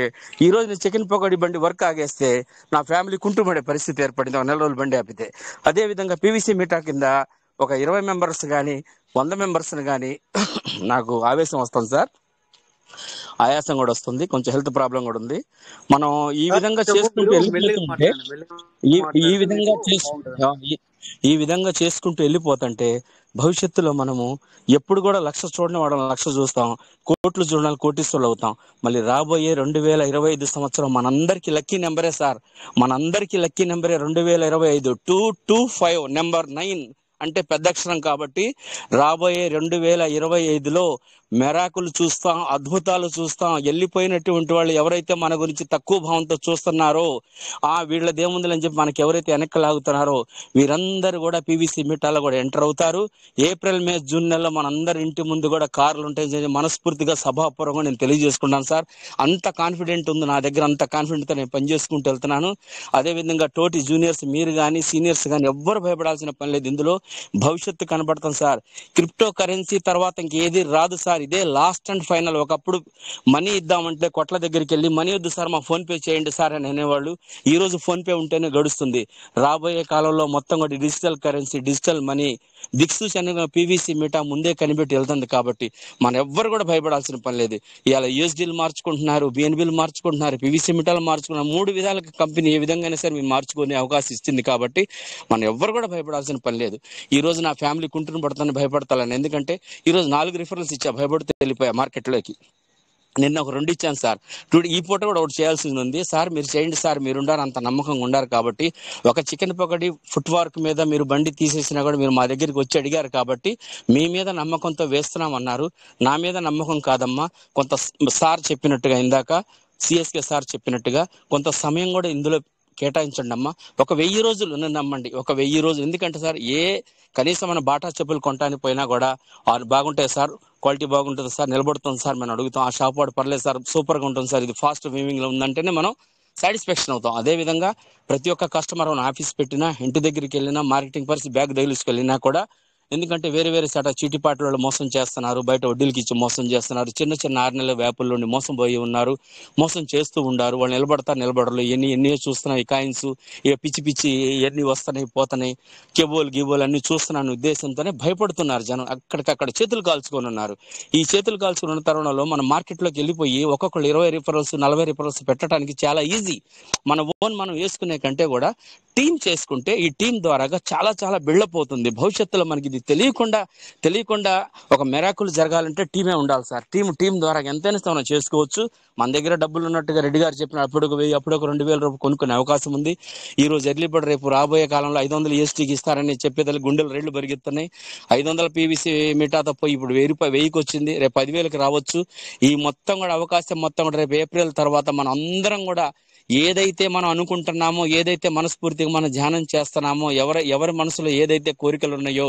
ఈ రోజు నేను చికెన్ పకోడీ బండి వర్క్ ఆగేస్తే నా ఫ్యామిలీ కుంటుపడే పరిస్థితి ఏర్పడింది, 1 నెల రోజులు బండి ఆపితే. అదే విధంగా పీవీసీ మీటా కింద ఒక 20 మెంబర్స్ కానీ 100 మెంబర్స్ కానీ నాకు ఆవేశం వస్తుంది సార్, ఆయాసం కూడా వస్తుంది, కొంచెం హెల్త్ ప్రాబ్లం కూడా ఉంది. మనం ఈ విధంగా చేసుకుంటూ వెళ్ళిపోతుంటే ఈ విధంగా చేసుకుంటూ వెళ్ళిపోతుంటే భవిష్యత్తులో మనము ఎప్పుడు కూడా 1,00,000 చూడని వాడు 1,00,000 చూస్తాం, కోట్లు చూడాలి కోటీశ్వరులు అవుతాం. మళ్ళీ రాబోయే 2025 సంవత్సరం మనందరికి లక్కీ నెంబరే సార్, మనందరికి లక్కీ నెంబరే 2025 225 నెంబర్ 9 అంటే పెద్ద అక్షరం. కాబట్టి రాబోయే 2025లో మెరాకులు చూస్తాం, అద్భుతాలు చూస్తాం. వెళ్ళిపోయినటువంటి వాళ్ళు ఎవరైతే మన గురించి తక్కువ భావంతో చూస్తున్నారో, వీళ్ళదేముందని చెప్పి మనకి ఎవరైతే వెనక్కి లాగుతున్నారో వీరందరూ కూడా పీవీసీ మిటాలో కూడా ఎంటర్ అవుతారు. ఏప్రిల్, మే, జూన్ నెలలో మనందరి ఇంటి ముందు కూడా కార్లు ఉంటాయి. మనస్ఫూర్తిగా సభాపూర్వకంగా నేను తెలియజేసుకుంటాను సార్. అంత కాన్ఫిడెంట్ ఉంది నా దగ్గర, అంత కాన్ఫిడెంట్ తో నేను పనిచేసుకుంటూ వెళ్తున్నాను. అదేవిధంగా తోటి జూనియర్స్ మీరు కానీ సీనియర్స్ కానీ ఎవ్వరు భయపడాల్సిన పని లేదు. ఇందులో భవిష్యత్తు కనబడతాం సార్. క్రిప్టో కరెన్సీ తర్వాత ఇంకేది రాదు సార్, ఇదే లాస్ట్ అండ్ ఫైనల్. ఒకప్పుడు మనీ ఇద్దామంటే కొట్ల దగ్గరికి వెళ్ళి మనీ వద్దు సార్ మా ఫోన్ పే చేయండి సార్ అని అనేవాళ్ళు. ఈ రోజు ఫోన్ పే ఉంటేనే గడుస్తుంది. రాబోయే కాలంలో మొత్తం కూడా డిజిటల్ కరెన్సీ, డిజిటల్ మనీ దిక్సూచన పీవీసీ మిటా ముందే కనిపెట్టి వెళ్తుంది. కాబట్టి మనం ఎవ్వరు కూడా భయపడాల్సిన పని లేదు. ఇవాళ యూఎస్డీలు మార్చుకుంటున్నారు, బిఎన్బీలు మార్చుకుంటున్నారు, పీవీసీ మిటాలు మార్చుకున్నారు. 3 విధాలుగా కంపెనీ ఏ విధంగా సరే మీరు మార్చుకునే అవకాశం ఇస్తుంది. కాబట్టి మనం ఎవ్వరు కూడా భయపడాల్సిన పని లేదు. ఈ రోజు నా ఫ్యామిలీ కుంటుని పడతాను భయపడతాను, ఎందుకంటే ఈ రోజు 4 రిఫరెన్స్ ఇచ్చా, భయపడితే వెళ్ళిపోయా మార్కెట్లోకి. నిన్న ఒక 2 ఇచ్చాను సార్. ఈ పూట కూడా ఒకటి చేయాల్సింది ఉంది సార్, మీరు చేయండి సార్, మీరు ఉండారు అంత నమ్మకంగా ఉండారు. కాబట్టి ఒక చికెన్ పకోడీ ఫుట్ వర్క్ మీద మీరు బండి తీసేసినా కూడా మీరు మా దగ్గరికి వచ్చి అడిగారు. కాబట్టి మీ మీద నమ్మకంతో వేస్తున్నామన్నారు. నా మీద నమ్మకం కాదమ్మా, కొంత సార్ చెప్పినట్టుగా ఇందాక సిఎస్కే సార్ చెప్పినట్టుగా కొంత సమయం కూడా ఇందులో కేటాయించండి అమ్మా. ఒక 1000 రోజులు నన్ను నమ్మండి, ఒక 1000 రోజులు. ఎందుకంటే సార్ కనీసం మన బాటా చెప్పులు కొనడానికి పోయినా కూడా బాగుంటాయి సార్, క్వాలిటీ బాగుంటుంది సార్, నిలబడుతుంది సార్, మనం అడుగుతాం. ఆ షాప్ వాడు పర్లేదు సార్, సూపర్ గా ఉంటుంది సార్, ఇది ఫాస్ట్ మూవింగ్ లో ఉందంటేనే మనం సాటిస్ఫాక్షన్ అవుతాం. అదే విధంగా ప్రతి ఒక్క కస్టమర్ ఆఫీస్ పెట్టినా, ఇంటి దగ్గరికి వెళ్ళినా, మార్కెటింగ్ పరిస్థితి బ్యాగ్ తగిలిసుకెళ్ళినా కూడా, ఎందుకంటే వేరే సట చీటిపాట్ల వాళ్ళు మోసం చేస్తున్నారు, బయట వడ్డీలకి ఇచ్చి మోసం చేస్తున్నారు, చిన్న 6 నెలల వ్యాపుల్లోని మోసం పోయి ఉన్నారు, మోసం చేస్తూ ఉన్నారు. వాళ్ళు నిలబడరు. ఎన్ని చూస్తున్నాయి కాయిన్స్, పిచ్చి ఎన్ని వస్తున్నాయి పోతున్నాయి, గిబోలు అన్ని చూస్తున్నాను ఉద్దేశంతోనే భయపడుతున్నారు జనం. అక్కడికక్కడ చేతులు కాల్చుకొని ఉన్నారు. ఈ చేతులు కాల్చుకుని ఉన్న తరుణంలో మనం మార్కెట్లోకి వెళ్ళిపోయి ఒక్కొక్కళ్ళు 20 రిఫరల్స్ 40 రిఫరల్స్ పెట్టడానికి చాలా ఈజీ. మన ఓన్ మనం వేసుకునే కంటే కూడా టీం చేసుకుంటే ఈ టీం ద్వారాగా చాలా చాలా బిల్డప్ అవుతుంది. భవిష్యత్తులో మనకి ఇది తెలియకుండా ఒక మెరాకుల్ జరగాలంటే టీమే ఉండాలి సార్. టీం ద్వారా ఎంతైనా మనం చేసుకోవచ్చు. మన దగ్గర డబ్బులు ఉన్నట్టుగా రెడ్డి గారు చెప్పిన అప్పుడు ఒక 1000 అప్పుడు ఒక 2000 రూపాయలు కొనుక్కునే అవకాశం ఉంది. ఈ రోజు ఎర్లీ బర్డ్ రేపు రాబోయే కాలంలో 500 ESTకి ఇస్తారని చెప్పేదాన్ని గుండెలు రేళ్లు పెరిగిస్తున్నాయి. 500 PVC మీటాతో పోయి ఇప్పుడు 1000కి వచ్చింది. రేపు 10,000కి రావచ్చు. ఈ మొత్తం కూడా అవకాశం మొత్తం కూడా రేపు ఏప్రిల్ తర్వాత మనం అందరం కూడా ఏదైతే మనం అనుకుంటున్నామో, ఏదైతే మనస్ఫూర్తిగా మనం ధ్యానం చేస్తున్నామో, ఎవరి మనసులో ఏదైతే కోరికలు ఉన్నాయో,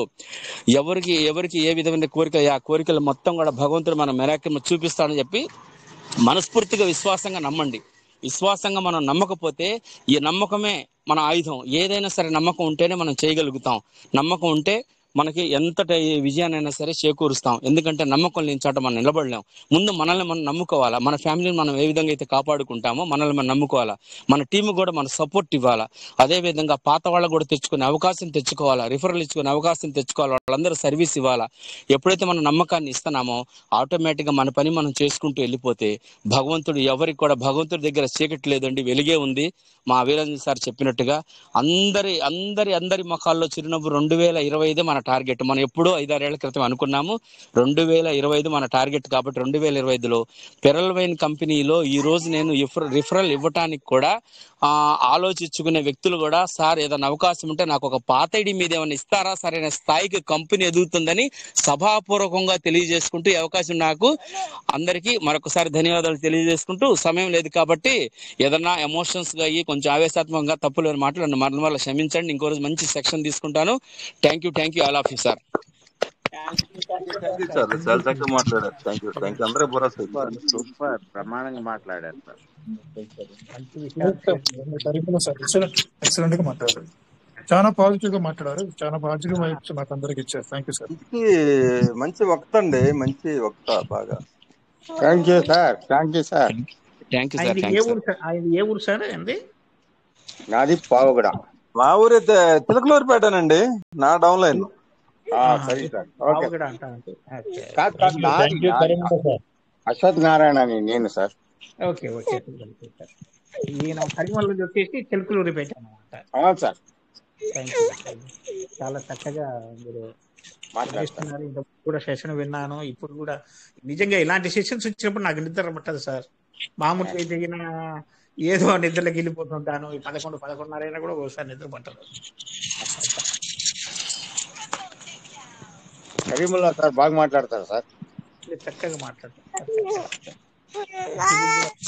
ఎవరికి ఏ విధమైన కోరిక, ఆ కోరికలు మొత్తం కూడా భగవంతుడు మన మెరాకిల్ చూపిస్తాడని చెప్పి మనస్ఫూర్తిగా విశ్వాసంగా నమ్మండి. విశ్వాసంగా మనం నమ్మకపోతే ఈ నమ్మకమే మన ఆయుధం. ఏదైనా సరే నమ్మకం ఉంటేనే మనం చేయగలుగుతాం. నమ్మకం ఉంటే మనకి ఎంతటి విజయాన్నైనా సరే చేకూరుస్తాం. ఎందుకంటే నమ్మకం లేని చోట మనం నిలబడలేం. ముందు మనల్ని మనం నమ్ముకోవాలా. మన ఫ్యామిలీని మనం ఏ విధంగా అయితే కాపాడుకుంటామో మనల్ని మనం నమ్ముకోవాలా. మన టీం కూడా మన సపోర్ట్ ఇవ్వాలా. అదే విధంగా పాత వాళ్ళకు కూడా తెచ్చుకునే అవకాశం తెచ్చుకోవాలా. రిఫరల్ ఇచ్చుకునే అవకాశం తెచ్చుకోవాలి. వాళ్ళందరూ సర్వీస్ ఇవ్వాలా. ఎప్పుడైతే మనం నమ్మకాన్ని ఇస్తున్నామో ఆటోమేటిక్గా మన పని మనం చేసుకుంటూ వెళ్ళిపోతే భగవంతుడి దగ్గర చీకటి లేదండి, వెలుగే ఉంది. మా వీరంజన్ సార్ చెప్పినట్టుగా అందరి ముఖాల్లో చిరునవ్వు 2025 మన టార్గెట్. మనం ఎప్పుడో 5-6 ఏళ్ల క్రితం అనుకున్నాము 2025 మన టార్గెట్. కాబట్టి 2025లో పెరల్ వైన్ కంపెనీలో ఈ రోజు నేను రిఫరల్ ఇవ్వటానికి కూడా ఆలోచించుకునే వ్యక్తులు కూడా, సార్ ఏదైనా అవకాశం ఉంటే నాకు ఒక పాత ఐడి మీద ఏమైనా ఇస్తారా, సరైన స్థాయికి కంపెనీ ఎదుగుతుందని సభాపూర్వకంగా తెలియజేసుకుంటూ ఈ అవకాశం నాకు అందరికీ మరొకసారి ధన్యవాదాలు తెలియజేసుకుంటూ, సమయం లేదు కాబట్టి ఏదన్నా ఎమోషన్స్ గా అయ్యి కొంచెం ఆవేశాత్మకంగా తప్పులేని మాటలు మరల క్షమించండి. ఇంకో రోజు మంచి సెక్షన్ తీసుకుంటాను. Thank you all of you sir. Sir చాలా చక్కగా మాట్లాడారు. థ్యాంక్ యూ అందరూ భరోసా సూపర్ బ్రహ్మాండంగా మాట్లాడారు సార్. ఎక్సలెంట్ గా మాట్లాడారు. చాలా పాజిటివ్ గా మాట్లాడారు. చాలా పాజిటివ్ వైబ్స్ నాకు అందరికి ఇచ్చారు. Thank you sir. మంచి వక్త అండి, మంచి వక్త బాగా. Thank you sir. ఏ ఊరు సార్ అండి? నాది పావుగడ. మా ఊరి తిలకలూరుపేటనండి, నా డౌన్ లైన్. సరే సార్. అశ్వత్ నారాయణ అని నేను సార్. ఓకే ఈయన కరిమల్ నుంచి వచ్చేసి చిలుకలూరిపేట అన్నమాట. అవును సార్. చాలా చక్కగా మీరు మాట్లాడుతున్నారు. ఇంతకు కూడా సెషన్ విన్నాను. ఇప్పుడు కూడా నిజంగా ఇలాంటి సెషన్స్ వచ్చినప్పుడు నాకు నిద్ర పట్టదు సార్. మామూలుగా అయితే ఏదో నిద్రలోకి వెళ్ళిపోతుంటాను. 11-11:30 అయినా కూడా ఒకసారి నిద్ర పట్టదు. కరీముల్లా సార్ బాగా మాట్లాడతారు సార్. చక్కగా మాట్లాడతారు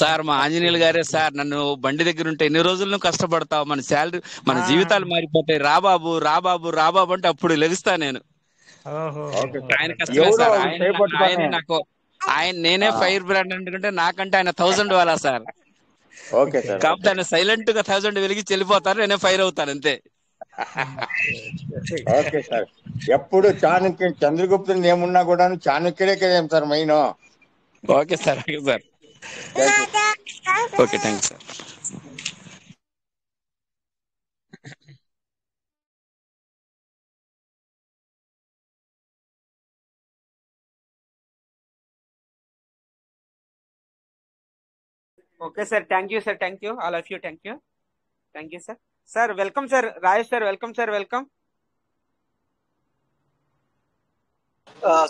సార్. మా ఆంజనేయులు గారే సార్, నన్ను బండి దగ్గర ఉంటే ఎన్ని రోజులు కష్టపడతావు, మన శాలరీ మన జీవితాలు మారిపోతాయి, రాబాబు అంటే అప్పుడు లెగుస్తా నేను. ఆయన కష్టమే సార్. నేనే ఫైర్ బ్రాండ్ అనుకుంటే నాకంటే ఆయన 1000 వాలా సార్. కాకపోతే ఆయన సైలెంట్ గా 1000 వెలిగించి వెళ్ళిపోతారు, నేనే ఫైర్ అవుతాను అంతే. Okay sir. ఎప్పుడు చాణక్య చంద్రగుప్తుని ఏమున్నా కూడా చాణక్యుడే కదా sir main. Okay sir. Okay thank sir. Okay sir. Thank you all of you. Thank you sir. Sir welcome sir. Rajesh sir welcome sir. Welcome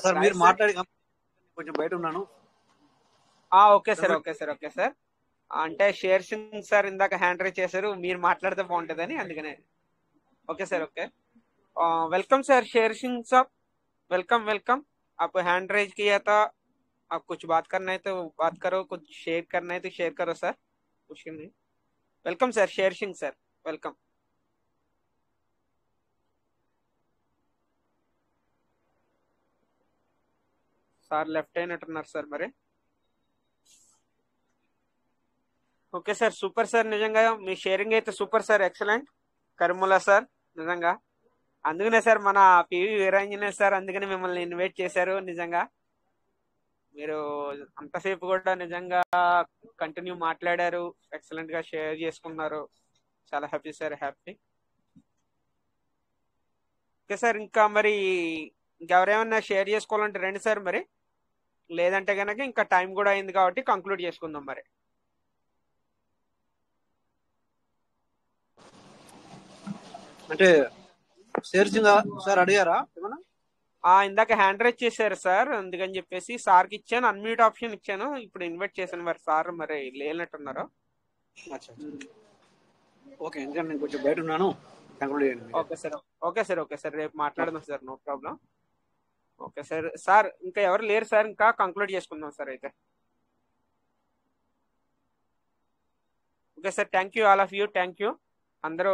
sir. మీరు మాట్లాడి కొంచెం బయట ఉన్నాను. Okay sir. అంటే షేర్ సింగ్ సార్ ఇందాక హ్యాండ్ రైజ్ చేశారు, మీరు మాట్లాడితే బాగుంటుందని, అందుకనే. Okay sir. Welcome sir Sher Singh साहब. वेलकम. आप हैंड रेज किया था, आप कुछ बात करना है तो बात करो, कुछ शेयर करना है तो शेयर करो सर, कुछ नहीं. Welcome sir Sher Singh sir. Welcome. Sir left అయినట్టున్నారు సార్ మరి. Okay sir. Super sir. నిజంగా మీ షేరింగ్ అయితే super sir. Excellent Karimulla sir. నిజంగా అందుకనే సార్ మన పివి వీరాంజనేయ సార్ అందుకనే మిమ్మల్ని ఇన్వైట్ చేశారు. నిజంగా మీరు అంతసేపు కూడా నిజంగా కంటిన్యూ మాట్లాడారు, ఎక్సలెంట్ గా షేర్ చేసుకున్నారు. చాలా happy sir, happy. Okay sir. ఇంకా మరి ఇంకెవరేమన్నా షేర్ చేసుకోవాలంటే రండి సార్ మరి, లేదంటే కనుక ఇంకా టైం కూడా అయింది కాబట్టి కంక్లూడ్ చేసుకుందాం మరి. అంటే షేర్సింగ్ సార్ అడిగారా ఏమన్నా? ఇందాక హ్యాండ్ రైజ్ చేశారు సార్, అందుకని చెప్పేసి సార్కి ఇచ్చాను, అన్మ్యూట్ ఆప్షన్ ఇచ్చాను, ఇప్పుడు ఇన్వైట్ చేశాను. మరి సార్ మరి లేనట్టున్నారు. ఓకే, ఎందుకంటే నేను కొంచెం బయట ఉన్నాను. Okay sir, okay sir, okay sir, రేపు మాట్లాడదాం sir, no problem. Okay sir. Sir ఇంకా ఎవరు లేరు సార్, ఇంకా కంక్లూడ్ చేసుకుందాం సార్ అయితే. Okay sir, thank you all of you, thank you. అందరూ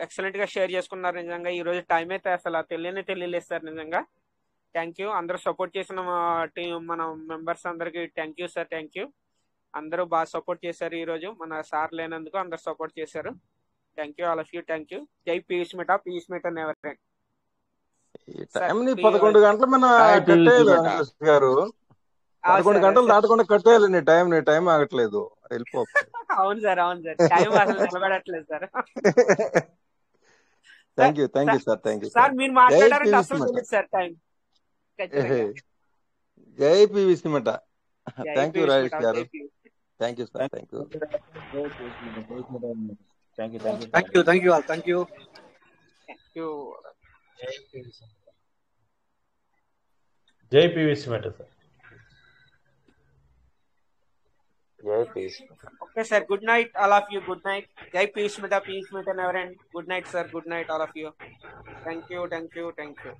ఎక్సలెంట్ గా షేర్ చేసుకున్నారు. నిజంగా ఈ రోజు టైం అయితే అసలు తెలియలేదు సార్. నిజంగా థ్యాంక్ యూ. అందరూ సపోర్ట్ చేసిన టీం, మన మెంబర్స్ అందరికి thank you sir, thank you. అందరూ బాగా సపోర్ట్ చేశారు ఈ రోజు. మన సార్ లేనందుకు అందరు సపోర్ట్ చేశారు. Thank you all of you, thank you. జై పీయూష్ మిఠా, పీయూష్ మిఠా నెవర్ ఎండ్. టైంని 11 గంటలు మన కట్టేయాలి వెంకటేష్ గారు. 11 గంటలు దాటకుండా కట్టేయాలి. నీ టైం ఆగట్లేదు, వెళ్ళిపో. అవును సార్, అవును సార్, టైం అసలు నిలబడట్లేదు sir. Thank you sir, thank you sir. మీరు మాట్లాడారంటే అసలు తెలియదు సార్ టైం. జై PVC Meta. Thank you Rajesh గారు, thank you sir, thank you. Thank you. జై PVC Meta sir. Okay sir, good night all of you, good night. Jai Piyush Mehta never end. Good night sir, good night all of you. Thank you, thank you, thank you.